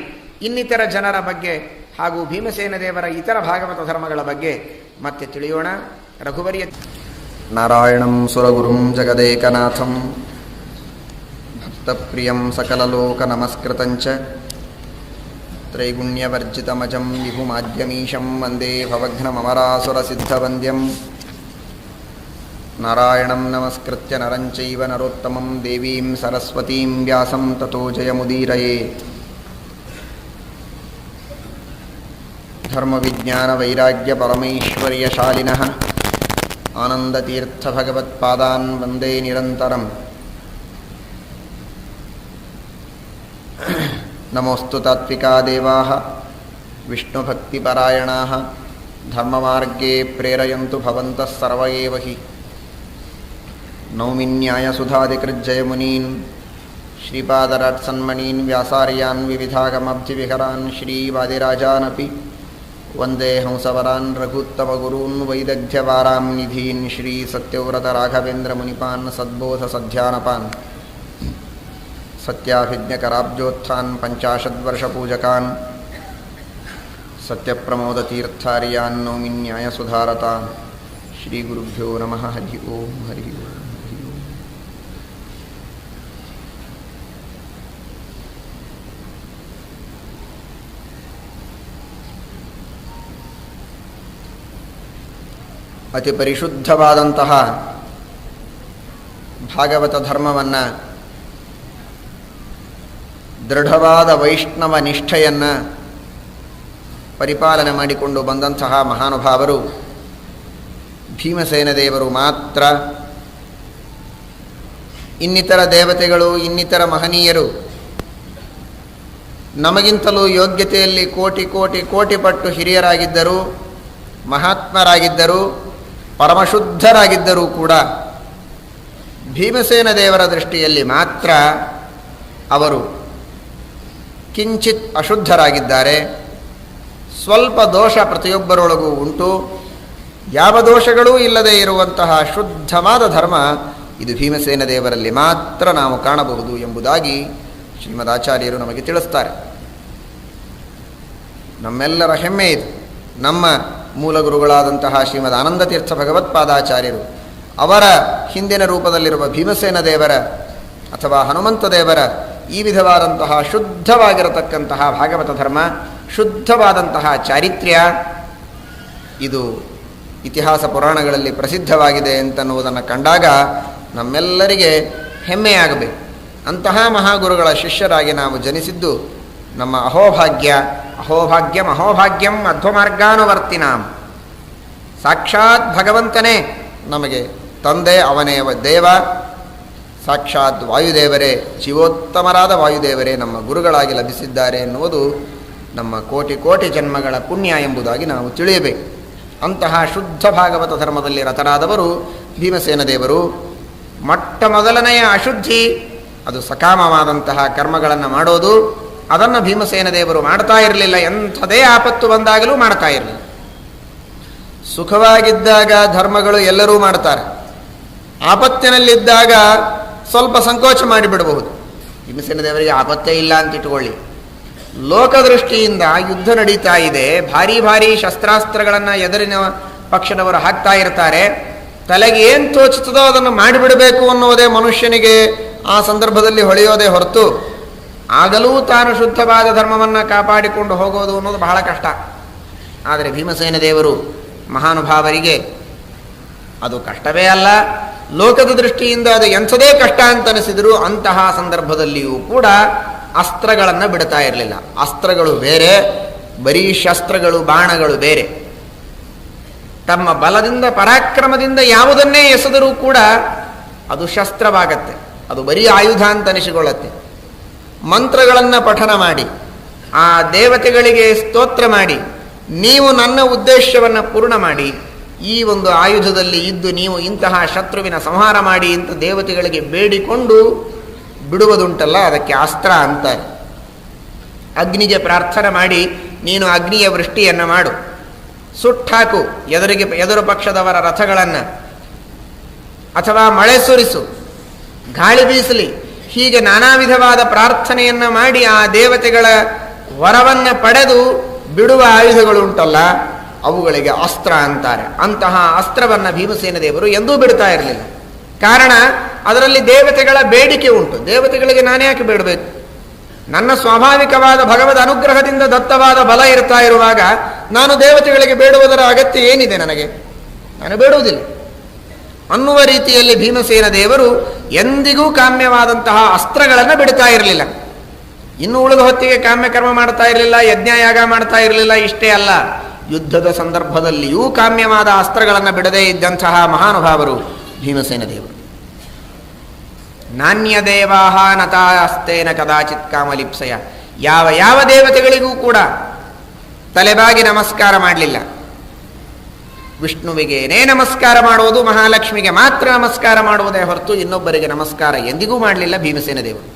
ಇನ್ನಿತರ ಜನರ ಬಗ್ಗೆ ಹಾಗೂ ಭೀಮಸೇನ ದೇವರ ಇತರ ಭಾಗವತ ಧರ್ಮಗಳ ಬಗ್ಗೆ ಮತ್ತೆ ತಿಳಿಯೋಣ. ರಘುವರಿಯ ನಾರಾಯಣಂ ಸುರಗುರುಂ ಜಗದೇಕನಾಥಂ ಭಕ್ತಪ್ರಿಯಂ ಸಕಲಲೋಕ ನಮಸ್ಕೃತಂಚ ತ್ರೈಗುಣ್ಯವರ್ಜಿತಮಜಂ ವಿಭುಮಾದ್ಯಮೀಶಂ ವಂದೇ ಭವಘ್ನಮರಾಸುರಸಿದ್ಧವಂದ್ಯಂ. ನಾರಾಯಣಂ ನಮಸ್ಕೃತ್ಯ ನರಂ ಚೈವ ನರೋತ್ತಮಂ ದೇವೀಂ ಸರಸ್ವತೀಂ ವ್ಯಾಸಂ ತತೋ ಜಯಮುದೀರಯೇತ್. ಧರ್ಮವಿಜ್ಞಾನವೈರಾಗ್ಯ ಪರಮೈಶ್ವರ್ಯಶಾಲಿನಃ ಆನಂದತೀರ್ಥಭಗವತ್ಪಾದಾನ್ ವಂದೇ ನಿರಂತರಂ. ನಮೋಸ್ತು ತಾತ್ವಿಕಾ ದೇವಾಃ ವಿಷ್ಣುಭಕ್ತಿಪರಾಯಣಾಃ ಧರ್ಮಮಾರ್ಗೇ ಪ್ರೇರಯಂತು ಭವಂತಃ ಸರ್ವ ಏವ ಹಿ. Naomi ನ್ಯಾಯಸುಧಾಧಿಕೃಜ್ಜಯಮುನೀನ್ ಶ್ರೀಪಾದರಾಟ್ಸನ್ಮಣೀನ್ ವ್ಯಾಸಾರ್ಯಾನ್ ವಿವಿಧಾಗಮಬ್ಧಿವಿಹರಾನ್ ಶ್ರೀವಾದಿರಾಜಾನಪಿ Vande ಹಂಸವರಾನ್ ರಘುತ್ತಮಗುರೂನ್ ವೈದಗ್ಧ್ಯವಾರಾಂ ನಿಧೀನ್ Shri Satyavrata Raghavendra ಮುನಿಪಾನ್ ಸದ್ಬೋಧ ಸಧ್ಯಾನಪಾನ್ ಸತ್ಯಾಭಿಜ್ಞಕರಾಬ್ಜೋತ್ಥಾನ್ ಪಂಚಾಶದ್ವರ್ಷಪೂಜಕಾನ್ ಸತ್ಯಪ್ರಮೋದತೀರ್ಥಾರ್ಯಾನ್ Naomi ನ್ಯಾಯಸುಧಾರತಾನ್. ಶ್ರೀ ಗುರುಭ್ಯೋ ನಮಃ. ಹರಿ ಓಂ. ಹರಿ ಓಂ. ಹರಿ ಓಂ. ಅತಿ ಪರಿಶುದ್ಧವಾದಂತಹ ಭಾಗವತ ಧರ್ಮವನ್ನು, ದೃಢವಾದ ವೈಷ್ಣವ ನಿಷ್ಠೆಯನ್ನು ಪರಿಪಾಲನೆ ಮಾಡಿಕೊಂಡು ಬಂದಂತಹ ಮಹಾನುಭಾವರು ಭೀಮಸೇನ ದೇವರು ಮಾತ್ರ. ಇನ್ನಿತರ ದೇವತೆಗಳು, ಇನ್ನಿತರ ಮಹನೀಯರು ನಮಗಿಂತಲೂ ಯೋಗ್ಯತೆಯಲ್ಲಿ ಕೋಟಿ ಕೋಟಿ ಕೋಟಿ ಪಟ್ಟು ಹಿರಿಯರಾಗಿದ್ದರು, ಮಹಾತ್ಮರಾಗಿದ್ದರು, ಪರಮಶುದ್ಧರಾಗಿದ್ದರೂ ಕೂಡ ಭೀಮಸೇನ ದೇವರ ದೃಷ್ಟಿಯಲ್ಲಿ ಮಾತ್ರ ಅವರು ಕಿಂಚಿತ್ ಅಶುದ್ಧರಾಗಿದ್ದಾರೆ. ಸ್ವಲ್ಪ ದೋಷ ಪ್ರತಿಯೊಬ್ಬರೊಳಗೂ ಉಂಟು. ಯಾವ ದೋಷಗಳೂ ಇಲ್ಲದೆ ಇರುವಂತಹ ಶುದ್ಧವಾದ ಧರ್ಮ ಇದು ಭೀಮಸೇನ ದೇವರಲ್ಲಿ ಮಾತ್ರ ನಾವು ಕಾಣಬಹುದು ಎಂಬುದಾಗಿ ಶ್ರೀಮದಾಚಾರ್ಯರು ನಮಗೆ ತಿಳಿಸ್ತಾರೆ. ನಮ್ಮೆಲ್ಲರ ಹೆಮ್ಮೆ ಇದು. ನಮ್ಮ ಮೂಲ ಗುರುಗಳಾದಂತಹ ಶ್ರೀಮದ್ ಆನಂದತೀರ್ಥ ಭಗವತ್ಪಾದಾಚಾರ್ಯರು ಅವರ ಹಿಂದಿನ ರೂಪದಲ್ಲಿರುವ ಭೀಮಸೇನ ದೇವರ ಅಥವಾ ಹನುಮಂತ ದೇವರ ಈ ವಿಧವಾದಂತಹ ಶುದ್ಧವಾಗಿರತಕ್ಕಂತಹ ಭಾಗವತ ಧರ್ಮ, ಶುದ್ಧವಾದಂತಹ ಚಾರಿತ್ರ್ಯ ಇದು ಇತಿಹಾಸ ಪುರಾಣಗಳಲ್ಲಿ ಪ್ರಸಿದ್ಧವಾಗಿದೆ ಅಂತನ್ನುವುದನ್ನು ಕಂಡಾಗ ನಮ್ಮೆಲ್ಲರಿಗೆ ಹೆಮ್ಮೆಯಾಗಬೇಕು. ಅಂತಹ ಮಹಾಗುರುಗಳ ಶಿಷ್ಯರಾಗಿ ನಾವು ಜನಿಸಿದ್ದು ನಮ್ಮ ಅಹೋಭಾಗ್ಯ. ಅಹೋಭಾಗ್ಯಂ ಅಹೋಭಾಗ್ಯಂ ಅಧ್ವಮಾರ್ಗಾನುವರ್ತಿನಾಂ. ಸಾಕ್ಷಾತ್ ಭಗವಂತನೇ ನಮಗೆ ತಂದೆ, ಅವನೇ ದೇವ, ಸಾಕ್ಷಾತ್ ವಾಯುದೇವರೇ, ಜೀವೋತ್ತಮರಾದ ವಾಯುದೇವರೇ ನಮ್ಮ ಗುರುಗಳಾಗಿ ಲಭಿಸಿದ್ದಾರೆ ಎನ್ನುವುದು ನಮ್ಮ ಕೋಟಿ ಕೋಟಿ ಜನ್ಮಗಳ ಪುಣ್ಯ ಎಂಬುದಾಗಿ ನಾವು ತಿಳಿಯಬೇಕು. ಅಂತಹ ಶುದ್ಧ ಭಾಗವತ ಧರ್ಮದಲ್ಲಿ ರತರಾದವರು ಭೀಮಸೇನ ದೇವರು. ಮೊಟ್ಟ ಮೊದಲನೆಯ ಅಶುದ್ಧಿ ಅದು ಸಕಾಮವಾದಂತಹ ಕರ್ಮಗಳನ್ನು ಮಾಡೋದು. ಅದನ್ನು ಭೀಮಸೇನ ದೇವರು ಮಾಡ್ತಾ ಇರಲಿಲ್ಲ. ಎಂಥದೇ ಆಪತ್ತು ಬಂದಾಗಲೂ ಮಾಡ್ತಾ ಇರಲಿಲ್ಲ. ಸುಖವಾಗಿದ್ದಾಗ ಧರ್ಮಗಳು ಎಲ್ಲರೂ ಮಾಡ್ತಾರೆ. ಆಪತ್ತಿನಲ್ಲಿದ್ದಾಗ ಸ್ವಲ್ಪ ಸಂಕೋಚ ಮಾಡಿಬಿಡಬಹುದು. ಭೀಮಸೇನ ದೇವರಿಗೆ ಆಪತ್ತೇ ಇಲ್ಲ ಅಂತ ಇಟ್ಟುಕೊಳ್ಳಿ. ಲೋಕದೃಷ್ಟಿಯಿಂದ ಯುದ್ಧ ನಡೀತಾ ಇದೆ, ಭಾರಿ ಭಾರಿ ಶಸ್ತ್ರಾಸ್ತ್ರಗಳನ್ನು ಎದುರಿನ ಪಕ್ಷದವರು ಹಾಕ್ತಾ ಇರ್ತಾರೆ. ತಲೆಗೆ ಏನು ತೋಚುತ್ತದೋ ಅದನ್ನು ಮಾಡಿಬಿಡಬೇಕು ಅನ್ನೋದೇ ಮನುಷ್ಯನಿಗೆ ಆ ಸಂದರ್ಭದಲ್ಲಿ ಹೊಳೆಯೋದೇ ಹೊರತು ಆಗಲೂ ತಾನು ಶುದ್ಧವಾದ ಧರ್ಮವನ್ನು ಕಾಪಾಡಿಕೊಂಡು ಹೋಗೋದು ಅನ್ನೋದು ಬಹಳ ಕಷ್ಟ. ಆದರೆ ಭೀಮಸೇನ ದೇವರು ಮಹಾನುಭಾವರಿಗೆ ಅದು ಕಷ್ಟವೇ ಅಲ್ಲ. ಲೋಕದ ದೃಷ್ಟಿಯಿಂದ ಅದು ಎಂಥದೇ ಕಷ್ಟ ಅಂತ ಅನಿಸಿದರೂ ಅಂತಹ ಸಂದರ್ಭದಲ್ಲಿಯೂ ಕೂಡ ಅಸ್ತ್ರಗಳನ್ನು ಬಿಡ್ತಾ ಇರಲಿಲ್ಲ. ಅಸ್ತ್ರಗಳು ಬೇರೆ, ಬರೀ ಶಸ್ತ್ರಗಳು ಬಾಣಗಳು ಬೇರೆ. ತಮ್ಮ ಬಲದಿಂದ ಪರಾಕ್ರಮದಿಂದ ಯಾವುದನ್ನೇ ಎಸೆದರೂ ಕೂಡ ಅದು ಶಸ್ತ್ರವಾಗತ್ತೆ, ಅದು ಬರೀ ಆಯುಧ ಅಂತ ಅನಿಸಿಕೊಳ್ಳುತ್ತೆ. ಮಂತ್ರಗಳನ್ನು ಪಠನ ಮಾಡಿ, ಆ ದೇವತೆಗಳಿಗೆ ಸ್ತೋತ್ರ ಮಾಡಿ, ನೀವು ನನ್ನ ಉದ್ದೇಶವನ್ನು ಪೂರ್ಣ ಮಾಡಿ, ಈ ಒಂದು ಆಯುಧದಲ್ಲಿ ಇದ್ದು ನೀವು ಇಂತಹ ಶತ್ರುವಿನ ಸಂಹಾರ ಮಾಡಿ ಅಂತ ದೇವತೆಗಳಿಗೆ ಬೇಡಿಕೊಂಡು ಬಿಡುವುದುಂಟಲ್ಲ, ಅದಕ್ಕೆ ಅಸ್ತ್ರ ಅಂತಾರೆ. ಅಗ್ನಿಗೆ ಪ್ರಾರ್ಥನೆ ಮಾಡಿ ನೀನು ಅಗ್ನಿಯ ವೃಷ್ಟಿಯನ್ನು ಮಾಡು, ಸುಟ್ಟಾಕು ಎದುರು ಪಕ್ಷದವರ ರಥಗಳನ್ನು, ಅಥವಾ ಮಳೆ ಸುರಿಸು, ಗಾಳಿ ಬೀಸಲಿ, ಹೀಗೆ ನಾನಾ ವಿಧವಾದ ಪ್ರಾರ್ಥನೆಯನ್ನು ಮಾಡಿ ಆ ದೇವತೆಗಳ ವರವನ್ನು ಪಡೆದು ಬಿಡುವ ಆಯುಧಗಳು ಉಂಟಲ್ಲ, ಅವುಗಳಿಗೆ ಅಸ್ತ್ರ ಅಂತಾರೆ. ಅಂತಹ ಅಸ್ತ್ರವನ್ನು ಭೀಮಸೇನ ದೇವರು ಎಂದೂ ಬಿಡ್ತಾ ಇರಲಿಲ್ಲ. ಕಾರಣ ಅದರಲ್ಲಿ ದೇವತೆಗಳ ಬೇಡಿಕೆ ಉಂಟು. ದೇವತೆಗಳಿಗೆ ನಾನ್ಯಾಕೆ ಬೇಡಬೇಕು? ನನ್ನ ಸ್ವಾಭಾವಿಕವಾದ ಭಗವದ್ ಅನುಗ್ರಹದಿಂದ ದತ್ತವಾದ ಬಲ ಇರ್ತಾ ಇರುವಾಗ ನಾನು ದೇವತೆಗಳಿಗೆ ಬೇಡುವುದರ ಅಗತ್ಯ ಏನಿದೆ? ನಾನು ಬೇಡುವುದಿಲ್ಲ ಅನ್ನುವ ರೀತಿಯಲ್ಲಿ ಭೀಮಸೇನ ದೇವರು ಎಂದಿಗೂ ಕಾಮ್ಯವಾದಂತಹ ಅಸ್ತ್ರಗಳನ್ನು ಬಿಡ್ತಾ ಇರಲಿಲ್ಲ. ಇನ್ನು ಉಳಿದ ಹೊತ್ತಿಗೆ ಕಾಮ್ಯ ಕರ್ಮ ಮಾಡ್ತಾ ಇರಲಿಲ್ಲ, ಯಜ್ಞಯಾಗ ಮಾಡ್ತಾ ಇರಲಿಲ್ಲ. ಇಷ್ಟೇ ಅಲ್ಲ, ಯುದ್ಧದ ಸಂದರ್ಭದಲ್ಲಿಯೂ ಕಾಮ್ಯವಾದ ಅಸ್ತ್ರಗಳನ್ನು ಬಿಡದೇ ಇದ್ದಂತಹ ಮಹಾನುಭಾವರು ಭೀಮಸೇನ ದೇವರು. ನಾಣ್ಯ ದೇವಾಹ ನತಾಸ್ತೇನ ಕದಾಚಿತ್ ಕಾಮಲಿಪ್ಸಯ. ಯಾವ ದೇವತೆಗಳಿಗೂ ಕೂಡ ತಲೆಬಾಗಿ ನಮಸ್ಕಾರ ಮಾಡಲಿಲ್ಲ. ವಿಷ್ಣುವಿಗೇನೇ ನಮಸ್ಕಾರ ಮಾಡುವುದು, ಮಹಾಲಕ್ಷ್ಮಿಗೆ ಮಾತ್ರ ನಮಸ್ಕಾರ ಮಾಡುವುದೇ ಹೊರತು ಇನ್ನೊಬ್ಬರಿಗೆ ನಮಸ್ಕಾರ ಎಂದಿಗೂ ಮಾಡಲಿಲ್ಲ ಭೀಮಸೇನ ದೇವರು.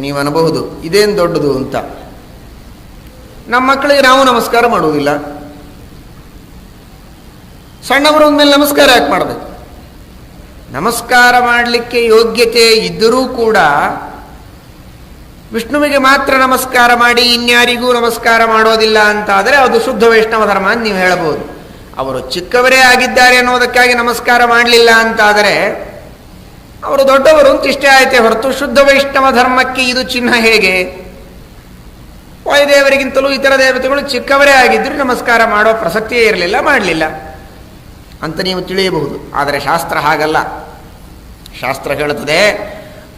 ನೀವು ಅನ್ಬಹುದು ಇದೇನು ದೊಡ್ಡದು ಅಂತ. ನಮ್ಮ ಮಕ್ಕಳಿಗೆ ನಾವು ನಮಸ್ಕಾರ ಮಾಡುವುದಿಲ್ಲ, ಸಣ್ಣವರು ಅಂದಮೇಲೆ ನಮಸ್ಕಾರ ಯಾಕೆ ಮಾಡಬೇಕು? ನಮಸ್ಕಾರ ಮಾಡಲಿಕ್ಕೆ ಯೋಗ್ಯತೆ ಇದ್ದರೂ ಕೂಡ ವಿಷ್ಣುವಿಗೆ ಮಾತ್ರ ನಮಸ್ಕಾರ ಮಾಡಿ ಇನ್ಯಾರಿಗೂ ನಮಸ್ಕಾರ ಮಾಡೋದಿಲ್ಲ ಅಂತಾದರೆ ಅದು ಶುದ್ಧ ವೈಷ್ಣವ ಧರ್ಮ ಅಂತ ನೀವು ಹೇಳಬಹುದು. ಅವರು ಚಿಕ್ಕವರೇ ಆಗಿದ್ದಾರೆ ಅನ್ನೋದಕ್ಕಾಗಿ ನಮಸ್ಕಾರ ಮಾಡಲಿಲ್ಲ ಅಂತಾದರೆ ಅವರು ದೊಡ್ಡವರು ಅಂತ ಇಷ್ಟೇ ಆಯ್ತೆ ಹೊರತು ಶುದ್ಧ ವೈಷ್ಣವ ಧರ್ಮಕ್ಕೆ ಇದು ಚಿಹ್ನ ಹೇಗೆ? ವಾಯುದೇವರಿಗಿಂತಲೂ ಇತರ ದೇವತೆಗಳು ಚಿಕ್ಕವರೇ ಆಗಿದ್ದರೂ ನಮಸ್ಕಾರ ಮಾಡೋ ಪ್ರಸಕ್ತಿಯೇ ಇರಲಿಲ್ಲ, ಮಾಡಲಿಲ್ಲ ಅಂತ ನೀವು ತಿಳಿಯಬಹುದು. ಆದರೆ ಶಾಸ್ತ್ರ ಹಾಗಲ್ಲ. ಶಾಸ್ತ್ರ ಹೇಳುತ್ತದೆ,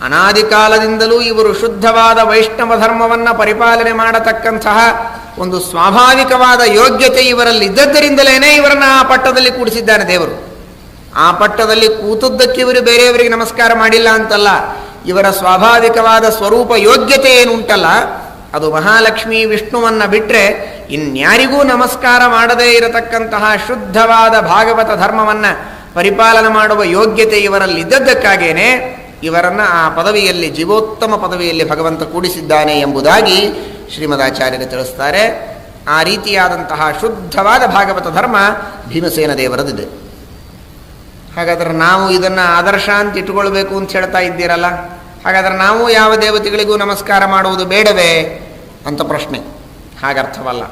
ಅನಾದಿ ಕಾಲದಿಂದಲೂ ಇವರು ಶುದ್ಧವಾದ ವೈಷ್ಣವ ಧರ್ಮವನ್ನು ಪರಿಪಾಲನೆ ಮಾಡತಕ್ಕಂತಹ ಒಂದು ಸ್ವಾಭಾವಿಕವಾದ ಯೋಗ್ಯತೆ ಇವರಲ್ಲಿ ಇದ್ದದ್ದರಿಂದಲೇ ಇವರನ್ನು ಆ ಪಟ್ಟದಲ್ಲಿ ಕೂಡಿಸಿದ್ದಾನೆ ದೇವರು. ಆ ಪಟ್ಟದಲ್ಲಿ ಕೂತದ್ದಕ್ಕೆ ಇವರು ಬೇರೆಯವರಿಗೆ ನಮಸ್ಕಾರ ಮಾಡಿಲ್ಲ ಅಂತಲ್ಲ, ಇವರ ಸ್ವಾಭಾವಿಕವಾದ ಸ್ವರೂಪ ಯೋಗ್ಯತೆ ಏನುಂಟಲ್ಲ ಅದು ಮಹಾಲಕ್ಷ್ಮಿ ವಿಷ್ಣುವನ್ನು ಬಿಟ್ಟರೆ ಇನ್ಯಾರಿಗೂ ನಮಸ್ಕಾರ ಮಾಡದೇ ಇರತಕ್ಕಂತಹ ಶುದ್ಧವಾದ ಭಾಗವತ ಧರ್ಮವನ್ನು ಪರಿಪಾಲನೆ ಮಾಡುವ ಯೋಗ್ಯತೆ ಇವರಲ್ಲಿ ಇದ್ದದ್ದಕ್ಕಾಗೇನೆ ಇವರನ್ನು ಆ ಪದವಿಯಲ್ಲಿ, ಜೀವೋತ್ತಮ ಪದವಿಯಲ್ಲಿ ಭಗವಂತ ಕೂಡಿಸಿದ್ದಾನೆ ಎಂಬುದಾಗಿ ಶ್ರೀಮದಾಚಾರ್ಯರು ತಿಳಿಸ್ತಾರೆ. ಆ ರೀತಿಯಾದಂತಹ ಶುದ್ಧವಾದ ಭಾಗವತ ಧರ್ಮ ಭೀಮಸೇನ ದೇವರದಿದೆ. ಹಾಗಾದರೆ ನಾವು ಇದನ್ನು ಆದರ್ಶ ಅಂತ ಇಟ್ಟುಕೊಳ್ಬೇಕು ಅಂತ ಹೇಳ್ತಾ ಇದ್ದೀರಲ್ಲ, ಹಾಗಾದರೆ ನಾವು ಯಾವ ದೇವತೆಗಳಿಗೂ ನಮಸ್ಕಾರ ಮಾಡುವುದು ಬೇಡವೇ ಅಂತ ಪ್ರಶ್ನೆ. ಹಾಗರ್ಥವಲ್ಲ.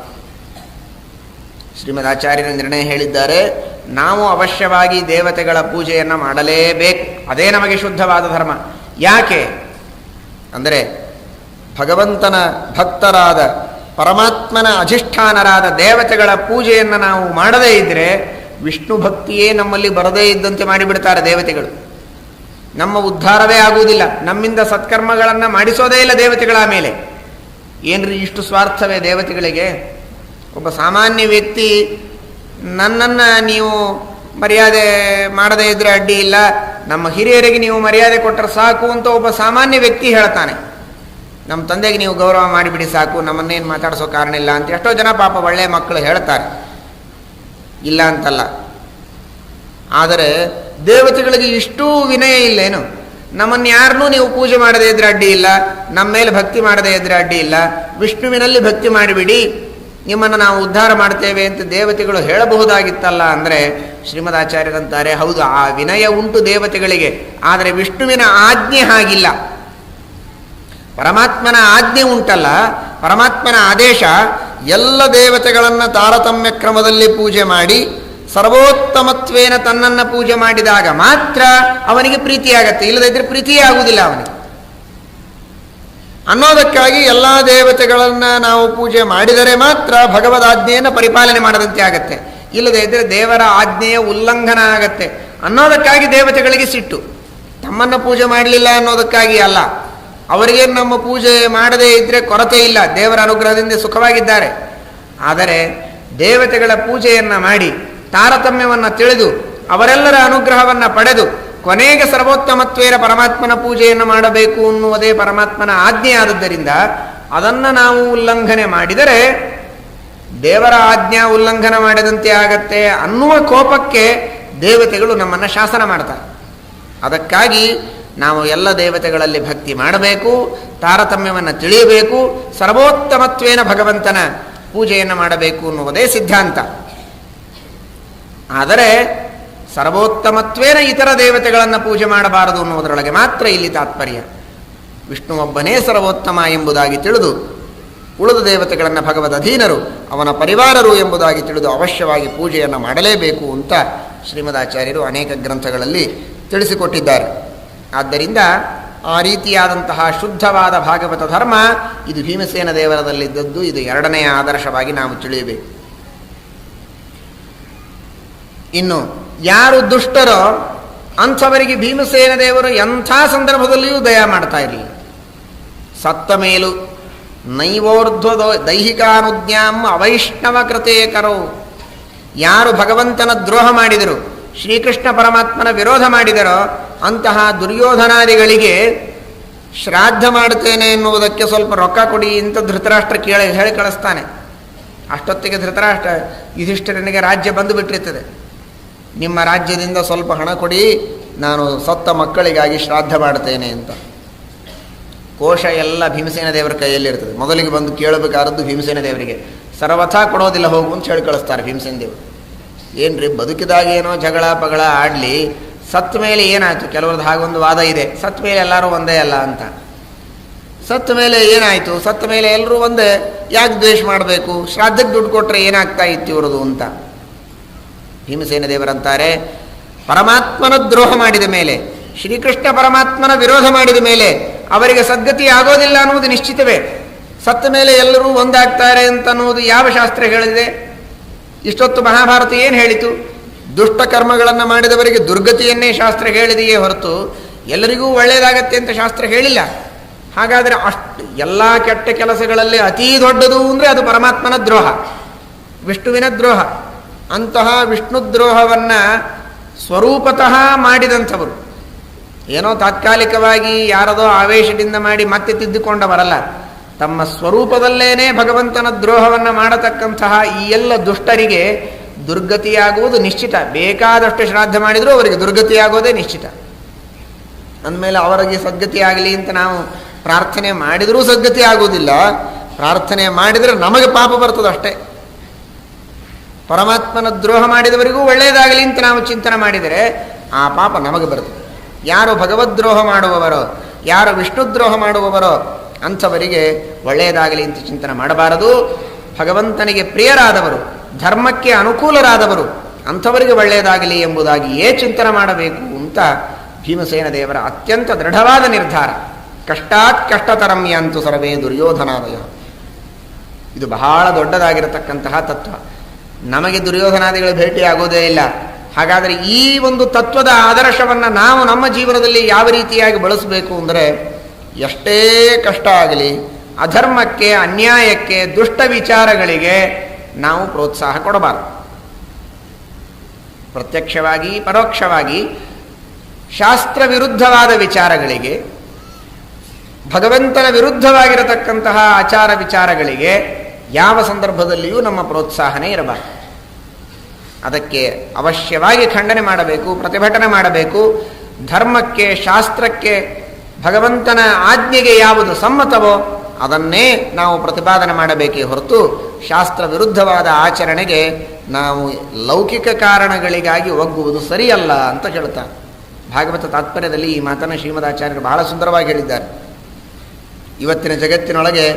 ಶ್ರೀಮದ್ ಆಚಾರ್ಯರ ನಿರ್ಣಯ ಹೇಳಿದ್ದಾರೆ, ನಾವು ಅವಶ್ಯವಾಗಿ ದೇವತೆಗಳ ಪೂಜೆಯನ್ನು ಮಾಡಲೇಬೇಕು. ಅದೇ ನಮಗೆ ಶುದ್ಧವಾದ ಧರ್ಮ. ಯಾಕೆ ಅಂದರೆ ಭಗವಂತನ ಭಕ್ತರಾದ ಪರಮಾತ್ಮನ ಅಧಿಷ್ಠಾನರಾದ ದೇವತೆಗಳ ಪೂಜೆಯನ್ನು ನಾವು ಮಾಡದೇ ಇದ್ದರೆ ವಿಷ್ಣು ಭಕ್ತಿಯೇ ನಮ್ಮಲ್ಲಿ ಬರದೇ ಇದ್ದಂತೆ ಮಾಡಿಬಿಡ್ತಾರೆ ದೇವತೆಗಳು. ನಮ್ಮ ಉದ್ಧಾರವೇ ಆಗುವುದಿಲ್ಲ. ನಮ್ಮಿಂದ ಸತ್ಕರ್ಮಗಳನ್ನು ಮಾಡಿಸೋದೇ ಇಲ್ಲ ದೇವತೆಗಳ ಮೇಲೆ. ಏನ್ರಿ ಇಷ್ಟು ಸ್ವಾರ್ಥವೇ ದೇವತೆಗಳಿಗೆ? ಒಬ್ಬ ಸಾಮಾನ್ಯ ವ್ಯಕ್ತಿ ನನ್ನನ್ನು ನೀವು ಮರ್ಯಾದೆ ಮಾಡದೇ ಇದ್ದರೆ ಅಡ್ಡಿ ಇಲ್ಲ, ನಮ್ಮ ಹಿರಿಯರಿಗೆ ನೀವು ಮರ್ಯಾದೆ ಕೊಟ್ಟರೆ ಸಾಕು ಅಂತ ಒಬ್ಬ ಸಾಮಾನ್ಯ ವ್ಯಕ್ತಿ ಹೇಳ್ತಾನೆ. ನಮ್ಮ ತಂದೆಗೆ ನೀವು ಗೌರವ ಮಾಡಿಬಿಡಿ ಸಾಕು, ನಮ್ಮನ್ನೇನು ಮಾತಾಡಿಸೋ ಕಾರಣ ಇಲ್ಲ ಅಂತ ಎಷ್ಟೋ ಜನ ಪಾಪ ಒಳ್ಳೆಯ ಮಕ್ಕಳು ಹೇಳ್ತಾರೆ. ಇಲ್ಲ ಅಂತಲ್ಲ. ಆದರೆ ದೇವತೆಗಳಿಗೆ ಇಷ್ಟೂ ವಿನಯ ಇಲ್ಲೇನು? ನಮ್ಮನ್ನು ಯಾರನ್ನೂ ನೀವು ಪೂಜೆ ಮಾಡದೇ ಇದ್ರೆ ಅಡ್ಡಿ ಇಲ್ಲ, ನಮ್ಮ ಮೇಲೆ ಭಕ್ತಿ ಮಾಡದೇ ಇದ್ರೆ ಅಡ್ಡಿ ಇಲ್ಲ, ವಿಷ್ಣುವಿನಲ್ಲಿ ಭಕ್ತಿ ಮಾಡಿಬಿಡಿ, ನಿಮ್ಮನ್ನು ನಾವು ಉದ್ಧಾರ ಮಾಡ್ತೇವೆ ಅಂತ ದೇವತೆಗಳು ಹೇಳಬಹುದಾಗಿತ್ತಲ್ಲ. ಅಂದರೆ ಶ್ರೀಮದ್ ಆಚಾರ್ಯರಂತಾರೆ, ಹೌದು, ಆ ವಿನಯ ಉಂಟು ದೇವತೆಗಳಿಗೆ, ಆದರೆ ವಿಷ್ಣುವಿನ ಆಜ್ಞೆ ಹಾಗಿಲ್ಲ. ಪರಮಾತ್ಮನ ಆಜ್ಞೆ ಉಂಟಲ್ಲ, ಪರಮಾತ್ಮನ ಆದೇಶ, ಎಲ್ಲ ದೇವತೆಗಳನ್ನು ತಾರತಮ್ಯ ಕ್ರಮದಲ್ಲಿ ಪೂಜೆ ಮಾಡಿ ಸರ್ವೋತ್ತಮತ್ವೇನ ತನ್ನನ್ನು ಪೂಜೆ ಮಾಡಿದಾಗ ಮಾತ್ರ ಅವನಿಗೆ ಪ್ರೀತಿಯಾಗತ್ತೆ. ಇಲ್ಲದಿದ್ದರೆ ಪ್ರೀತಿಯೇ ಆಗುವುದಿಲ್ಲ ಅವನಿಗೆ. ಅನ್ನೋದಕ್ಕಾಗಿ ಎಲ್ಲ ದೇವತೆಗಳನ್ನು ನಾವು ಪೂಜೆ ಮಾಡಿದರೆ ಮಾತ್ರ ಭಗವದಾಜ್ಞೆಯನ್ನು ಪರಿಪಾಲನೆ ಮಾಡದಂತೆ ಆಗತ್ತೆ. ಇಲ್ಲದೇ ಇದ್ದರೆ ದೇವರ ಆಜ್ಞೆಯ ಉಲ್ಲಂಘನ ಆಗತ್ತೆ ಅನ್ನೋದಕ್ಕಾಗಿ ದೇವತೆಗಳಿಗೆ ಸಿಟ್ಟು. ತಮ್ಮನ್ನು ಪೂಜೆ ಮಾಡಲಿಲ್ಲ ಅನ್ನೋದಕ್ಕಾಗಿ ಅಲ್ಲ. ಅವರಿಗೆ ನಮ್ಮ ಪೂಜೆ ಮಾಡದೇ ಇದ್ದರೆ ಕೊರತೆ ಇಲ್ಲ, ದೇವರ ಅನುಗ್ರಹದಿಂದ ಸುಖವಾಗಿದ್ದಾರೆ. ಆದರೆ ದೇವತೆಗಳ ಪೂಜೆಯನ್ನು ಮಾಡಿ ತಾರತಮ್ಯವನ್ನು ತಿಳಿದು ಅವರೆಲ್ಲರ ಅನುಗ್ರಹವನ್ನು ಪಡೆದು ಕೊನೆಗೆ ಸರ್ವೋತ್ತಮತ್ವೇನ ಪರಮಾತ್ಮನ ಪೂಜೆಯನ್ನು ಮಾಡಬೇಕು ಅನ್ನುವುದೇ ಪರಮಾತ್ಮನ ಆಜ್ಞೆ ಆದದ್ದರಿಂದ ಅದನ್ನು ನಾವು ಉಲ್ಲಂಘನೆ ಮಾಡಿದರೆ ದೇವರ ಆಜ್ಞಾ ಉಲ್ಲಂಘನ ಮಾಡಿದಂತೆ ಆಗತ್ತೆ ಅನ್ನುವ ಕೋಪಕ್ಕೆ ದೇವತೆಗಳು ನಮ್ಮನ್ನು ಶಾಸನ ಮಾಡ್ತಾರೆ. ಅದಕ್ಕಾಗಿ ನಾವು ಎಲ್ಲ ದೇವತೆಗಳಲ್ಲಿ ಭಕ್ತಿ ಮಾಡಬೇಕು, ತಾರತಮ್ಯವನ್ನು ತಿಳಿಯಬೇಕು, ಸರ್ವೋತ್ತಮತ್ವೇನ ಭಗವಂತನ ಪೂಜೆಯನ್ನು ಮಾಡಬೇಕು ಅನ್ನುವುದೇ ಸಿದ್ಧಾಂತ. ಆದರೆ ಸರ್ವೋತ್ತಮತ್ವೇನ ಇತರ ದೇವತೆಗಳನ್ನು ಪೂಜೆ ಮಾಡಬಾರದು ಅನ್ನುವುದರೊಳಗೆ ಮಾತ್ರ ಇಲ್ಲಿ ತಾತ್ಪರ್ಯ. ವಿಷ್ಣು ಒಬ್ಬನೇ ಸರ್ವೋತ್ತಮ ಎಂಬುದಾಗಿ ತಿಳಿದು ಉಳಿದ ದೇವತೆಗಳನ್ನು ಭಗವದ್ ಅಧೀನರು, ಅವನ ಪರಿವಾರರು ಎಂಬುದಾಗಿ ತಿಳಿದು ಅವಶ್ಯವಾಗಿ ಪೂಜೆಯನ್ನು ಮಾಡಲೇಬೇಕು ಅಂತ ಶ್ರೀಮದಾಚಾರ್ಯರು ಅನೇಕ ಗ್ರಂಥಗಳಲ್ಲಿ ತಿಳಿಸಿಕೊಟ್ಟಿದ್ದಾರೆ. ಆದ್ದರಿಂದ ಆ ರೀತಿಯಾದಂತಹ ಶುದ್ಧವಾದ ಭಾಗವತ ಧರ್ಮ ಇದು ಭೀಮಸೇನ ದೇವರದಲ್ಲಿದ್ದದ್ದು. ಇದು ಎರಡನೆಯ ಆದರ್ಶವಾಗಿ ನಾವು ತಿಳಿಯಬೇಕು. ಇನ್ನು ಯಾರು ದುಷ್ಟರೋ ಅಂಥವರಿಗೆ ಭೀಮಸೇನ ದೇವರು ಎಂಥ ಸಂದರ್ಭದಲ್ಲಿಯೂ ದಯ ಮಾಡ್ತಾ ಇರಲಿಲ್ಲ. ಸತ್ತ ಮೇಲೂ ನೈವೋರ್ಧ್ವ ದೈಹಿಕಾನುಜ್ಞಾಂ ಅವೈಷ್ಣವ ಕೃತೇ ಕರೋ. ಯಾರು ಭಗವಂತನ ದ್ರೋಹ ಮಾಡಿದರು, ಶ್ರೀಕೃಷ್ಣ ಪರಮಾತ್ಮನ ವಿರೋಧ ಮಾಡಿದರೋ ಅಂತಹ ದುರ್ಯೋಧನಾದಿಗಳಿಗೆ ಶ್ರಾದ್ದ ಮಾಡುತ್ತೇನೆ ಎನ್ನುವುದಕ್ಕೆ ಸ್ವಲ್ಪ ರೊಕ್ಕ ಕೊಡಿ ಅಂತ ಧೃತರಾಷ್ಟ್ರ ಹೇಳಿ ಕಳಿಸ್ತಾನೆ. ಅಷ್ಟೊತ್ತಿಗೆ ಧೃತರಾಷ್ಟ್ರ ಯುಧಿಷ್ಠಿರನಿಗೆ ರಾಜ್ಯ ಬಂದು ಬಿಟ್ಟಿರ್ತದೆ. ನಿಮ್ಮ ರಾಜ್ಯದಿಂದ ಸ್ವಲ್ಪ ಹಣ ಕೊಡಿ, ನಾನು ಸತ್ತ ಮಕ್ಕಳಿಗಾಗಿ ಶ್ರಾದ್ದ ಮಾಡ್ತೇನೆ ಅಂತ. ಕೋಶ ಎಲ್ಲ ಭೀಮಸೇನ ದೇವರ ಕೈಯಲ್ಲಿರ್ತದೆ. ಮೊದಲಿಗೆ ಬಂದು ಕೇಳಬೇಕಾದದ್ದು ಭೀಮಸೇನ ದೇವರಿಗೆ. ಸರ್ವಥಾ ಕೊಡೋದಿಲ್ಲ, ಹೋಗು ಅಂತ ಹೇಳಿ ಕಳಿಸ್ತಾರೆ ಭೀಮಸೇನ ದೇವರು. ಏನ್ರಿ ಬದುಕಿದಾಗೇನೋ ಜಗಳ ಪಗಳ ಆಡಲಿ, ಸತ್ತ ಮೇಲೆ ಏನಾಯಿತು? ಕೆಲವ್ರದ್ದು ಹಾಗೊಂದು ವಾದ ಇದೆ, ಸತ್ತ ಮೇಲೆ ಎಲ್ಲರೂ ಒಂದೇ ಅಲ್ಲ ಅಂತ. ಸತ್ತ ಮೇಲೆ ಏನಾಯಿತು? ಸತ್ತ ಮೇಲೆ ಎಲ್ಲರೂ ಒಂದೇ, ಯಾಕೆ ದ್ವೇಷ ಮಾಡಬೇಕು? ಶ್ರಾದ್ದಕ್ಕೆ ದುಡ್ಡು ಕೊಟ್ಟರೆ ಏನಾಗ್ತಾ ಇತ್ತು ಇವ್ರದು ಅಂತ. ಭೀಮಸೇನ ದೇವರಂತಾರೆ, ಪರಮಾತ್ಮನ ದ್ರೋಹ ಮಾಡಿದ ಮೇಲೆ, ಶ್ರೀಕೃಷ್ಣ ಪರಮಾತ್ಮನ ವಿರೋಧ ಮಾಡಿದ ಮೇಲೆ ಅವರಿಗೆ ಸದ್ಗತಿ ಆಗೋದಿಲ್ಲ ಅನ್ನುವುದು ನಿಶ್ಚಿತವೇ. ಸತ್ತ ಮೇಲೆ ಎಲ್ಲರೂ ಒಂದಾಗ್ತಾರೆ ಅಂತ ಅನ್ನುವುದು ಯಾವ ಶಾಸ್ತ್ರ ಹೇಳಿದೆ? ಇಷ್ಟೊತ್ತು ಮಹಾಭಾರತ ಏನು ಹೇಳಿತು? ದುಷ್ಟ ಕರ್ಮಗಳನ್ನು ಮಾಡಿದವರಿಗೆ ದುರ್ಗತಿಯನ್ನೇ ಶಾಸ್ತ್ರ ಹೇಳಿದೆಯೇ ಹೊರತು ಎಲ್ಲರಿಗೂ ಒಳ್ಳೆಯದಾಗತ್ತೆ ಅಂತ ಶಾಸ್ತ್ರ ಹೇಳಿಲ್ಲ. ಹಾಗಾದರೆ ಅಷ್ಟು ಎಲ್ಲ ಕೆಟ್ಟ ಕೆಲಸಗಳಲ್ಲಿ ಅತೀ ದೊಡ್ಡದು ಅಂದರೆ ಅದು ಪರಮಾತ್ಮನ ದ್ರೋಹ, ವಿಷ್ಣುವಿನ ದ್ರೋಹ. ಅಂತಹ ವಿಷ್ಣು ದ್ರೋಹವನ್ನು ಸ್ವರೂಪತಃ ಮಾಡಿದಂಥವರು, ಏನೋ ತಾತ್ಕಾಲಿಕವಾಗಿ ಯಾರದೋ ಆವೇಶದಿಂದ ಮಾಡಿ ಮತ್ತೆ ತಿದ್ದುಕೊಂಡವರಲ್ಲ. ತಮ್ಮ ಸ್ವರೂಪದಲ್ಲೇನೇ ಭಗವಂತನ ದ್ರೋಹವನ್ನು ಮಾಡತಕ್ಕಂತಹ ಈ ಎಲ್ಲ ದುಷ್ಟರಿಗೆ ದುರ್ಗತಿಯಾಗುವುದು ನಿಶ್ಚಿತ. ಬೇಕಾದಷ್ಟು ಶ್ರಾದ್ದ ಮಾಡಿದರೂ ಅವರಿಗೆ ದುರ್ಗತಿಯಾಗೋದೇ ನಿಶ್ಚಿತ. ಅಂದಮೇಲೆ ಅವರಿಗೆ ಸದ್ಗತಿ ಆಗಲಿ ಅಂತ ನಾವು ಪ್ರಾರ್ಥನೆ ಮಾಡಿದರೂ ಸದ್ಗತಿ ಆಗುವುದಿಲ್ಲ. ಪ್ರಾರ್ಥನೆ ಮಾಡಿದರೆ ನಮಗೆ ಪಾಪ ಬರ್ತದೆ ಅಷ್ಟೇ. ಪರಮಾತ್ಮನ ದ್ರೋಹ ಮಾಡಿದವರಿಗೂ ಒಳ್ಳೆಯದಾಗಲಿ ಅಂತ ನಾವು ಚಿಂತನೆ ಮಾಡಿದರೆ ಆ ಪಾಪ ನಮಗೆ ಬರ್ತದೆ. ಯಾರು ಭಗವದ್ರೋಹ ಮಾಡುವವರೋ, ಯಾರು ವಿಷ್ಣು ದ್ರೋಹ ಮಾಡುವವರೋ ಅಂಥವರಿಗೆ ಒಳ್ಳೆಯದಾಗಲಿ ಅಂತ ಚಿಂತನೆ ಮಾಡಬಾರದು. ಭಗವಂತನಿಗೆ ಪ್ರಿಯರಾದವರು, ಧರ್ಮಕ್ಕೆ ಅನುಕೂಲರಾದವರು ಅಂಥವರಿಗೆ ಒಳ್ಳೆಯದಾಗಲಿ ಎಂಬುದಾಗಿಯೇ ಚಿಂತನೆ ಮಾಡಬೇಕು ಅಂತ ಭೀಮಸೇನ ದೇವರ ಅತ್ಯಂತ ದೃಢವಾದ ನಿರ್ಧಾರ. ಕಷ್ಟಾತ್ ಕಷ್ಟತರಂ ಯಾಂತು ಸರ್ವೇ ದುರ್ಯೋಧನಾದಯ. ಇದು ಬಹಳ ದೊಡ್ಡದಾಗಿರತಕ್ಕಂತಹ ತತ್ವ. ನಮಗೆ ದುರ್ಯೋಧನಾದಿಗಳು ಭೇಟಿಯಾಗೋದೇ ಇಲ್ಲ. ಹಾಗಾದರೆ ಈ ಒಂದು ತತ್ವದ ಆದರ್ಶವನ್ನು ನಾವು ನಮ್ಮ ಜೀವನದಲ್ಲಿ ಯಾವ ರೀತಿಯಾಗಿ ಬಳಸಬೇಕು ಅಂದರೆ, ಎಷ್ಟೇ ಕಷ್ಟ ಆಗಲಿ ಅಧರ್ಮಕ್ಕೆ, ಅನ್ಯಾಯಕ್ಕೆ, ದುಷ್ಟ ವಿಚಾರಗಳಿಗೆ ನಾವು ಪ್ರೋತ್ಸಾಹ ಕೊಡಬಾರದು. ಪ್ರತ್ಯಕ್ಷವಾಗಿ ಪರೋಕ್ಷವಾಗಿ ಶಾಸ್ತ್ರ ವಿರುದ್ಧವಾದ ವಿಚಾರಗಳಿಗೆ, ಭಗವಂತನ ವಿರುದ್ಧವಾಗಿರತಕ್ಕಂತಹ ಆಚಾರ ವಿಚಾರಗಳಿಗೆ ಯಾವ ಸಂದರ್ಭದಲ್ಲಿಯೂ ನಮ್ಮ ಪ್ರೋತ್ಸಾಹನೇ ಇರಬಾರದು. ಅದಕ್ಕೆ ಅವಶ್ಯವಾಗಿ ಖಂಡನೆ ಮಾಡಬೇಕು, ಪ್ರತಿಭಟನೆ ಮಾಡಬೇಕು. ಧರ್ಮಕ್ಕೆ, ಶಾಸ್ತ್ರಕ್ಕೆ, ಭಗವಂತನ ಆಜ್ಞೆಗೆ ಯಾವುದು ಸಮ್ಮತವೋ ಅದನ್ನೇ ನಾವು ಪ್ರತಿಪಾದನೆ ಮಾಡಬೇಕೇ ಹೊರತು ಶಾಸ್ತ್ರ ವಿರುದ್ಧವಾದ ಆಚರಣೆಗೆ ನಾವು ಲೌಕಿಕ ಕಾರಣಗಳಿಗಾಗಿ ಒಗ್ಗುವುದು ಸರಿಯಲ್ಲ ಅಂತ ಹೇಳ್ತಾರೆ. ಭಾಗವತ ತಾತ್ಪರ್ಯದಲ್ಲಿ ಈ ಮಾತನ್ನು ಶ್ರೀಮದಾಚಾರ್ಯರು ಬಹಳ ಸುಂದರವಾಗಿ ಹೇಳಿದ್ದಾರೆ. ಇವತ್ತಿನ ಜಗತ್ತಿನೊಳಗೆ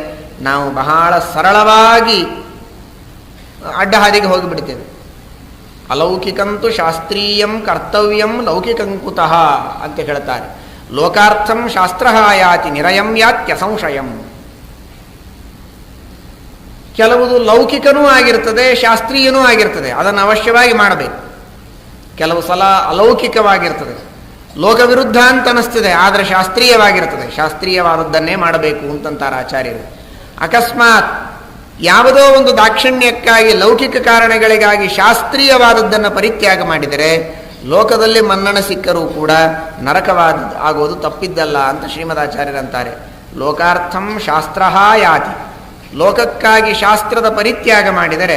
ನಾವು ಬಹಳ ಸರಳವಾಗಿ ಅಡ್ಡಹಾದಿಗೆ ಹೋಗಿಬಿಡ್ತೇವೆ. ಅಲೌಕಿಕಂತು ಶಾಸ್ತ್ರೀಯಂ ಕರ್ತವ್ಯಂ ಲೌಕಿಕಂಕುತಃ ಅಂತ ಹೇಳ್ತಾರೆ. ಲೋಕಾರ್ಥಂ ಶಾಸ್ತ್ರ ಯಾತಿ ನಿರಯಂ ಯಾತ್ಯ ಸಂಶಯಂ. ಕೆಲವುದು ಲೌಕಿಕನೂ ಆಗಿರ್ತದೆ, ಶಾಸ್ತ್ರೀಯನೂ ಆಗಿರ್ತದೆ, ಅದನ್ನು ಅವಶ್ಯವಾಗಿ ಮಾಡಬೇಕು. ಕೆಲವು ಸಲ ಅಲೌಕಿಕವಾಗಿರ್ತದೆ, ಲೋಕವಿರುದ್ಧ ಅಂತ ಅನಿಸ್ತದೆ, ಆದರೆ ಶಾಸ್ತ್ರೀಯವಾಗಿರ್ತದೆ. ಶಾಸ್ತ್ರೀಯವಾದದ್ದನ್ನೇ ಮಾಡಬೇಕು ಅಂತಂತಾರೆ ಆಚಾರ್ಯರು. ಅಕಸ್ಮಾತ್ ಯಾವುದೋ ಒಂದು ದಾಕ್ಷಿಣ್ಯಕ್ಕಾಗಿ, ಲೌಕಿಕ ಕಾರಣಗಳಿಗಾಗಿ ಶಾಸ್ತ್ರೀಯವಾದದ್ದನ್ನು ಪರಿತ್ಯಾಗ ಮಾಡಿದರೆ ಲೋಕದಲ್ಲಿ ಮನ್ನಣೆ ಸಿಕ್ಕರೂ ಕೂಡ ನರಕವಾದ ಆಗೋದು ತಪ್ಪಿದ್ದಲ್ಲ ಅಂತ ಶ್ರೀಮದಾಚಾರ್ಯರಂತಾರೆ. ಲೋಕಾರ್ಥಂ ಶಾಸ್ತ್ರ ಯಾತಿ. ಲೋಕಕ್ಕಾಗಿ ಶಾಸ್ತ್ರದ ಪರಿತ್ಯಾಗ ಮಾಡಿದರೆ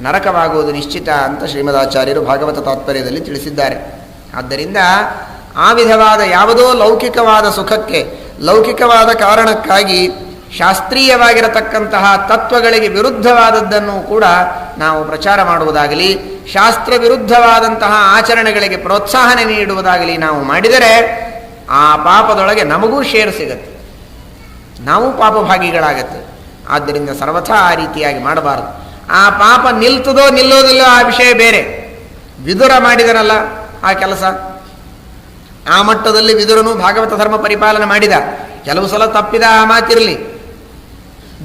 ನರಕವಾಗುವುದು ನಿಶ್ಚಿತ ಅಂತ ಶ್ರೀಮದಾಚಾರ್ಯರು ಭಾಗವತ ತಾತ್ಪರ್ಯದಲ್ಲಿ ತಿಳಿಸಿದ್ದಾರೆ. ಆದ್ದರಿಂದ ಆ ವಿಧವಾದ ಯಾವುದೋ ಲೌಕಿಕವಾದ ಸುಖಕ್ಕೆ, ಲೌಕಿಕವಾದ ಕಾರಣಕ್ಕಾಗಿ ಶಾಸ್ತ್ರೀಯವಾಗಿರತಕ್ಕಂತಹ ತತ್ವಗಳಿಗೆ ವಿರುದ್ಧವಾದದ್ದನ್ನು ಕೂಡ ನಾವು ಪ್ರಚಾರ ಮಾಡುವುದಾಗಲಿ, ಶಾಸ್ತ್ರ ವಿರುದ್ಧವಾದಂತಹ ಆಚರಣೆಗಳಿಗೆ ಪ್ರೋತ್ಸಾಹನೆ ನೀಡುವುದಾಗಲಿ ನಾವು ಮಾಡಿದರೆ ಆ ಪಾಪದೊಳಗೆ ನಮಗೂ ಶೇರು ಸಿಗತ್ತೆ, ನಾವು ಪಾಪಭಾಗಿಗಳಾಗತ್ತೆ. ಆದ್ದರಿಂದ ಸರ್ವಥಾ ಆ ರೀತಿಯಾಗಿ ಮಾಡಬಾರದು. ಆ ಪಾಪ ನಿಲ್ತದೋ ನಿಲ್ಲೋದಿಲ್ಲೋ ಆ ವಿಷಯ ಬೇರೆ. ವಿದುರ ಮಾಡಿದನಲ್ಲ ಆ ಕೆಲಸ, ಆ ಮಟ್ಟದಲ್ಲಿ ವಿದುರನು ಭಾಗವತ ಧರ್ಮ ಪರಿಪಾಲನೆ ಮಾಡಿದ. ಕೆಲವು ಸಲ ತಪ್ಪಿದ ಆ ಮಾತಿರಲಿ.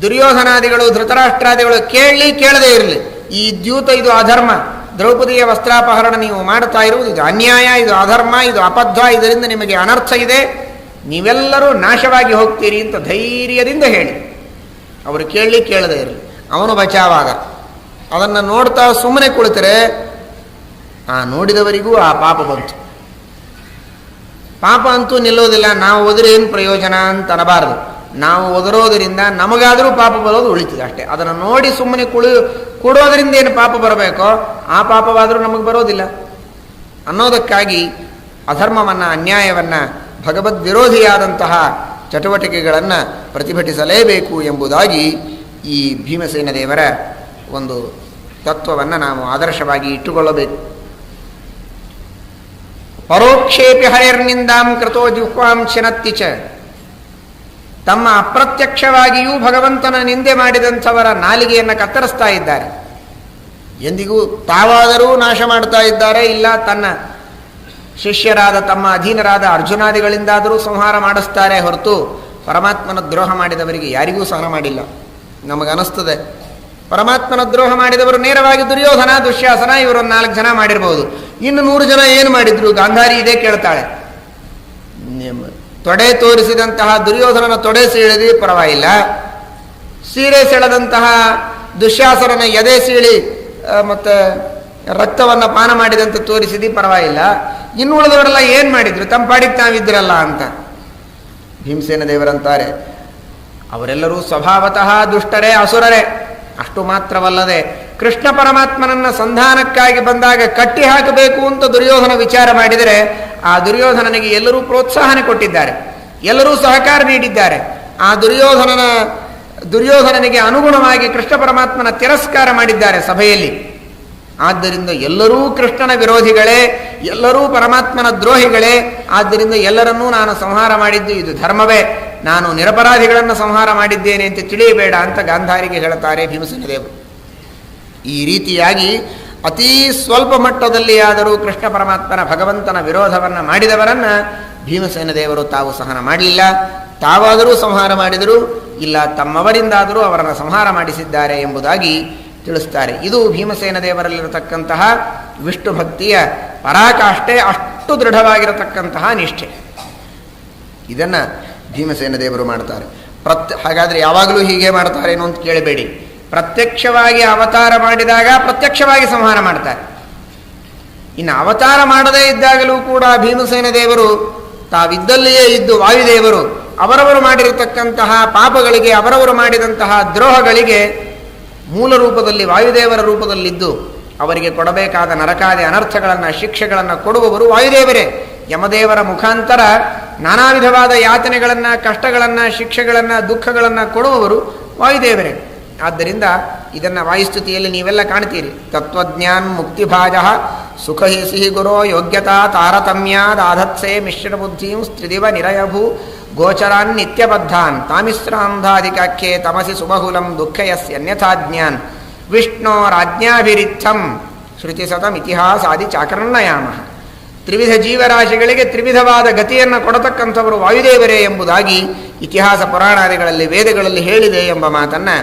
ದುರ್ಯೋಧನಾದಿಗಳು, ಧೃತರಾಷ್ಟ್ರಾದಿಗಳು ಕೇಳದೇ ಇರಲಿ, ಈ ದ್ಯೂತ ಇದು ಅಧರ್ಮ, ದ್ರೌಪದಿಯ ವಸ್ತ್ರಾಪಹರಣ ನೀವು ಮಾಡ್ತಾ ಇರುವುದು ಇದು ಅನ್ಯಾಯ, ಇದು ಅಧರ್ಮ, ಇದು ಅಬದ್ಧ, ಇದರಿಂದ ನಿಮಗೆ ಅನರ್ಥ ಇದೆ, ನೀವೆಲ್ಲರೂ ನಾಶವಾಗಿ ಹೋಗ್ತೀರಿ ಅಂತ ಧೈರ್ಯದಿಂದ ಹೇಳಿ. ಅವರು ಕೇಳದೇ ಇರಲಿ, ಅವನು ಬಚಾವಾಗ. ಅದನ್ನು ನೋಡ್ತಾ ಸುಮ್ಮನೆ ಕುಳಿತರೆ ಆ ನೋಡಿದವರಿಗೂ ಆ ಪಾಪ ಬಂತು. ಪಾಪ ಅಂತೂ ನಿಲ್ಲೋದಿಲ್ಲ. ನಾವು ಒದರೆ ಏನು ಪ್ರಯೋಜನ ಅಂತ ಅನ್ನಬಾರದು. ನಾವು ಒದರೋದರಿಂದ ನಮಗಾದರೂ ಪಾಪ ಬರೋದು ಉಳಿತದೆ ಅಷ್ಟೇ. ಅದನ್ನು ನೋಡಿ ಸುಮ್ಮನೆ ಕೂಡೋದರಿಂದ ಏನು ಪಾಪ ಬರಬೇಕೋ ಆ ಪಾಪವಾದರೂ ನಮಗೆ ಬರೋದಿಲ್ಲ ಅನ್ನೋದಕ್ಕಾಗಿ ಅಧರ್ಮವನ್ನು, ಅನ್ಯಾಯವನ್ನು, ಭಗವದ್ ವಿರೋಧಿಯಾದಂತಹ ಚಟುವಟಿಕೆಗಳನ್ನು ಪ್ರತಿಭಟಿಸಲೇಬೇಕು ಎಂಬುದಾಗಿ ಈ ಭೀಮಸೇನ ದೇವರ ಒಂದು ತತ್ವವನ್ನು ನಾವು ಆದರ್ಶವಾಗಿ ಇಟ್ಟುಕೊಳ್ಳಬೇಕು. ಪರೋಕ್ಷೇಪಿ ಹರಿರ್ನಿಂದಾಂ ಕೃತೋ ಜಿಹ್ವಾಂ ಶಿನತ್ತಿ ಚ. ತಮ್ಮ ಅಪ್ರತ್ಯಕ್ಷವಾಗಿಯೂ ಭಗವಂತನ ನಿಂದೆ ಮಾಡಿದಂಥವರ ನಾಲಿಗೆಯನ್ನು ಕತ್ತರಿಸ್ತಾ ಇದ್ದಾರೆ. ಎಂದಿಗೂ ತಾವಾದರೂ ನಾಶ ಮಾಡ್ತಾ ಇದ್ದಾರೆ, ಇಲ್ಲ ತನ್ನ ಶಿಷ್ಯರಾದ ತಮ್ಮ ಅಧೀನರಾದ ಅರ್ಜುನಾದಿಗಳಿಂದಾದರೂ ಸಂಹಾರ ಮಾಡಿಸ್ತಾರೆ ಹೊರತು ಪರಮಾತ್ಮನ ದ್ರೋಹ ಮಾಡಿದವರಿಗೆ ಯಾರಿಗೂ ಸಹನ ಮಾಡಿಲ್ಲ. ನಮಗನಿಸ್ತದೆ ಪರಮಾತ್ಮನ ದ್ರೋಹ ಮಾಡಿದವರು ನೇರವಾಗಿ ದುರ್ಯೋಧನ, ದುಶ್ಯಾಸನ ಇವರೊಂದು 4 ಜನ ಮಾಡಿರ್ಬೋದು. ಇನ್ನು 100 ಜನ ಏನು ಮಾಡಿದ್ರು? ಗಾಂಧಾರಿ ಇದೇ ಕೇಳ್ತಾಳೆ. ತೊಡೆ ತೋರಿಸಿದಂತಹ ದುರ್ಯೋಧನನ ತೊಡೆ ಸೀಳಿದಿ ಪರವಾಗಿಲ್ಲ, ಸೀರೆ ಸೆಳೆದಂತಹ ದುಶ್ಯಾಸನನ ಎದೆ ಸೀಳಿ ಮತ್ತು ರಕ್ತವನ್ನು ಪಾನ ಮಾಡಿದಂತೆ ತೋರಿಸಿದಿ ಪರವಾಗಿಲ್ಲ, ಇನ್ನು ಉಳಿದವರೆಲ್ಲ ಏನು ಮಾಡಿದ್ರು? ತಮ್ಮ ಪಾಡಿಗೆ ತಾವಿದ್ರಲ್ಲ ಅಂತ ಭೀಮಸೇನ ದೇವರಂತಾರೆ. ಅವರೆಲ್ಲರೂ ಸ್ವಭಾವತಃ ದುಷ್ಟರೇ, ಅಸುರರೇ. ಅಷ್ಟು ಮಾತ್ರವಲ್ಲದೆ ಕೃಷ್ಣ ಪರಮಾತ್ಮನನ್ನ ಸಂಧಾನಕ್ಕಾಗಿ ಬಂದಾಗ ಕಟ್ಟಿ ಹಾಕಬೇಕು ಅಂತ ದುರ್ಯೋಧನ ವಿಚಾರ ಮಾಡಿದರೆ ಆ ದುರ್ಯೋಧನನಿಗೆ ಎಲ್ಲರೂ ಪ್ರೋತ್ಸಾಹನೆ ಕೊಟ್ಟಿದ್ದಾರೆ, ಎಲ್ಲರೂ ಸಹಕಾರ ನೀಡಿದ್ದಾರೆ. ಆ ದುರ್ಯೋಧನನ ದುರ್ಯೋಧನನಿಗೆ ಅನುಗುಣವಾಗಿ ಕೃಷ್ಣ ಪರಮಾತ್ಮನ ತಿರಸ್ಕಾರ ಮಾಡಿದ್ದಾರೆ ಸಭೆಯಲ್ಲಿ. ಆದ್ದರಿಂದ ಎಲ್ಲರೂ ಕೃಷ್ಣನ ವಿರೋಧಿಗಳೇ, ಎಲ್ಲರೂ ಪರಮಾತ್ಮನ ದ್ರೋಹಿಗಳೇ. ಆದ್ದರಿಂದ ಎಲ್ಲರನ್ನೂ ನಾನು ಸಂಹಾರ ಮಾಡಿದ್ದು ಇದು ಧರ್ಮವೇ, ನಾನು ನಿರಪರಾಧಿಗಳನ್ನು ಸಂಹಾರ ಮಾಡಿದ್ದೇನೆ ಅಂತ ತಿಳಿಯಬೇಡ ಅಂತ ಗಾಂಧಾರಿಗೆ ಹೇಳುತ್ತಾರೆ ಭೀಮಸೇನ ದೇವರು. ಈ ರೀತಿಯಾಗಿ ಅತೀ ಸ್ವಲ್ಪ ಮಟ್ಟದಲ್ಲಿ ಆದರೂ ಕೃಷ್ಣ ಪರಮಾತ್ಮನ ಭಗವಂತನ ವಿರೋಧವನ್ನು ಮಾಡಿದವರನ್ನು ಭೀಮಸೇನ ದೇವರು ತಾವು ಸಹನ ಮಾಡಲಿಲ್ಲ. ತಾವಾದರೂ ಸಂಹಾರ ಮಾಡಿದರು, ಇಲ್ಲ ತಮ್ಮವರಿಂದಾದರೂ ಅವರನ್ನು ಸಂಹಾರ ಮಾಡಿಸಿದ್ದಾರೆ ಎಂಬುದಾಗಿ ತಿಳಿಸ್ತಾರೆ. ಇದು ಭೀಮಸೇನ ದೇವರಲ್ಲಿರತಕ್ಕಂತಹ ವಿಷ್ಣು ಭಕ್ತಿಯ ಪರಾಕಾಷ್ಠೆ, ಅಷ್ಟು ದೃಢವಾಗಿರತಕ್ಕಂತಹ ನಿಷ್ಠೆ. ಇದನ್ನು ಭೀಮಸೇನ ದೇವರು ಮಾಡ್ತಾರೆ. ಹಾಗಾದರೆ ಯಾವಾಗಲೂ ಹೀಗೆ ಮಾಡ್ತಾರೇನೋ ಅಂತ ಕೇಳಬೇಡಿ. ಪ್ರತ್ಯಕ್ಷವಾಗಿ ಅವತಾರ ಮಾಡಿದಾಗ ಪ್ರತ್ಯಕ್ಷವಾಗಿ ಸಂಹಾರ ಮಾಡ್ತಾರೆ. ಇನ್ನು ಅವತಾರ ಮಾಡದೇ ಇದ್ದಾಗಲೂ ಕೂಡ ಭೀಮಸೇನ ದೇವರು ತಾವಿದ್ದಲ್ಲಿಯೇ ಇದ್ದು ವಾಯುದೇವರು ಅವರವರು ಮಾಡಿರತಕ್ಕಂತಹ ಪಾಪಗಳಿಗೆ, ಅವರವರು ಮಾಡಿದಂತಹ ದ್ರೋಹಗಳಿಗೆ ಮೂಲ ರೂಪದಲ್ಲಿ ವಾಯುದೇವರ ರೂಪದಲ್ಲಿದ್ದು ಅವರಿಗೆ ಕೊಡಬೇಕಾದ ನರಕಾದಿ ಅನರ್ಥಗಳನ್ನು, ಶಿಕ್ಷೆಗಳನ್ನು ಕೊಡುವವರು ವಾಯುದೇವರೇ. ಯಮದೇವರ ಮುಖಾಂತರ ನಾನಾ ವಿಧವಾದ ಯಾತನೆಗಳನ್ನು, ಕಷ್ಟಗಳನ್ನು, ಶಿಕ್ಷೆಗಳನ್ನು, ದುಃಖಗಳನ್ನು ಕೊಡುವವರು ವಾಯುದೇವರೇ. ಆದ್ದರಿಂದ ಇದನ್ನು ವಾಯುಸ್ತುತಿಯಲ್ಲಿ ನೀವೆಲ್ಲ ಕಾಣ್ತೀರಿ. ತತ್ವಜ್ಞಾನ್ ಮುಕ್ತಿಭಾಜ ಸುಖ ಸಿಹಿ ಗುರೋ ಯೋಗ್ಯತಾ ತಾರತಮ್ಯಾದಾಧತ್ಸೆ ಮಿಶ್ರ ಬುದ್ಧಿಂ ಸ್ತ್ರಿದಿವ ನಿರಯಭೂ ಗೋಚರಾನ್ ನಿತ್ಯಬದ್ಧಾನ್ ತಾಮಿಶ್ರಾಂಧಾಧಿಕಾಖ್ಯೆ ತಮಸಿ ಸುಬಹುಲಂ ದುಃಖಯಸ್ಯನ್ಯಥಾಜ್ಞಾನ್ ವಿಷ್ಣೋರಾಜ್ಞಾಭಿರಿತ್ಥಂ ಶ್ರುತಿಸತಂ ಇತಿಹಾಸಾದಿ ಚಾಕರ್ಣಯಾಮ. ತ್ರಿವಿಧ ಜೀವರಾಶಿಗಳಿಗೆ ತ್ರಿವಿಧವಾದ ಗತಿಯನ್ನು ಕೊಡತಕ್ಕಂಥವರು ವಾಯುದೇವರೇ ಎಂಬುದಾಗಿ ಇತಿಹಾಸ ಪುರಾಣಾದಿಗಳಲ್ಲಿ ವೇದಗಳಲ್ಲಿ ಹೇಳಿದೆ ಎಂಬ ಮಾತನ್ನು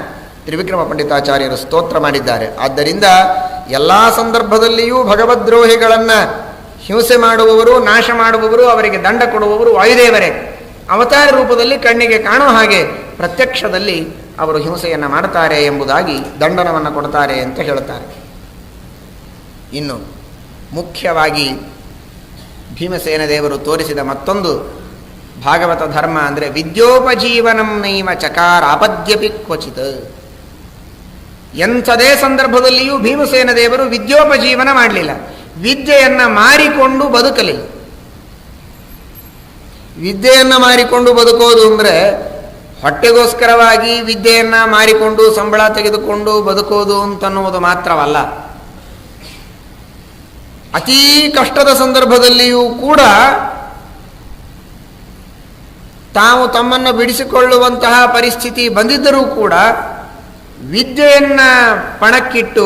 ತ್ರಿವಿಕ್ರಮ ಪಂಡಿತಾಚಾರ್ಯರು ಸ್ತೋತ್ರ ಮಾಡಿದ್ದಾರೆ. ಆದ್ದರಿಂದ ಎಲ್ಲ ಸಂದರ್ಭದಲ್ಲಿಯೂ ಭಗವದ್ರೋಹಿಗಳನ್ನು ಹಿಂಸೆ ಮಾಡುವವರು, ನಾಶ ಮಾಡುವವರು, ಅವರಿಗೆ ದಂಡ ಕೊಡುವವರು ವಾಯುದೇವರೇ. ಅವತಾರ ರೂಪದಲ್ಲಿ ಕಣ್ಣಿಗೆ ಕಾಣೋ ಹಾಗೆ ಪ್ರತ್ಯಕ್ಷದಲ್ಲಿ ಅವರು ಹಿಂಸೆಯನ್ನು ಮಾಡ್ತಾರೆ ಎಂಬುದಾಗಿ ದಂಡನವನ್ನು ಕೊಡ್ತಾರೆ ಅಂತ ಹೇಳುತ್ತಾರೆ. ಇನ್ನು ಮುಖ್ಯವಾಗಿ ಭೀಮಸೇನ ದೇವರು ತೋರಿಸಿದ ಮತ್ತೊಂದು ಭಾಗವತ ಧರ್ಮ ಅಂದರೆ ವಿದ್ಯೋಪಜೀವನಂ ನೈವ ಚಕಾರ ಆಪದ್ಯಪಿ ಕ್ವಚಿತ್. ಎಂಥದೇ ಸಂದರ್ಭದಲ್ಲಿಯೂ ಭೀಮಸೇನ ದೇವರು ವಿದ್ಯೋಪಜೀವನ ಮಾಡಲಿಲ್ಲ, ವಿದ್ಯೆಯನ್ನು ಮಾರಿಕೊಂಡು ಬದುಕಲಿಲ್ಲ. ವಿದ್ಯೆಯನ್ನು ಮಾರಿಕೊಂಡು ಬದುಕೋದು ಅಂದರೆ ಹೊಟ್ಟೆಗೋಸ್ಕರವಾಗಿ ವಿದ್ಯೆಯನ್ನು ಮಾರಿಕೊಂಡು ಸಂಬಳ ತೆಗೆದುಕೊಂಡು ಬದುಕೋದು ಅಂತನ್ನುವುದು ಮಾತ್ರವಲ್ಲ. ಅತೀ ಕಷ್ಟದ ಸಂದರ್ಭದಲ್ಲಿಯೂ ಕೂಡ ತಾವು ತಮ್ಮನ್ನು ಬಿಡಿಸಿಕೊಳ್ಳುವಂತಹ ಪರಿಸ್ಥಿತಿ ಬಂದಿದ್ದರೂ ಕೂಡ ವಿದ್ಯೆಯನ್ನು ಪಣಕ್ಕಿಟ್ಟು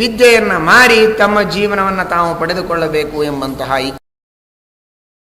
ವಿದ್ಯೆಯನ್ನು ಮಾರಿ ತಮ್ಮ ಜೀವನವನ್ನು ತಾವು ಪಡೆದುಕೊಳ್ಳಬೇಕು ಎಂಬಂತಹ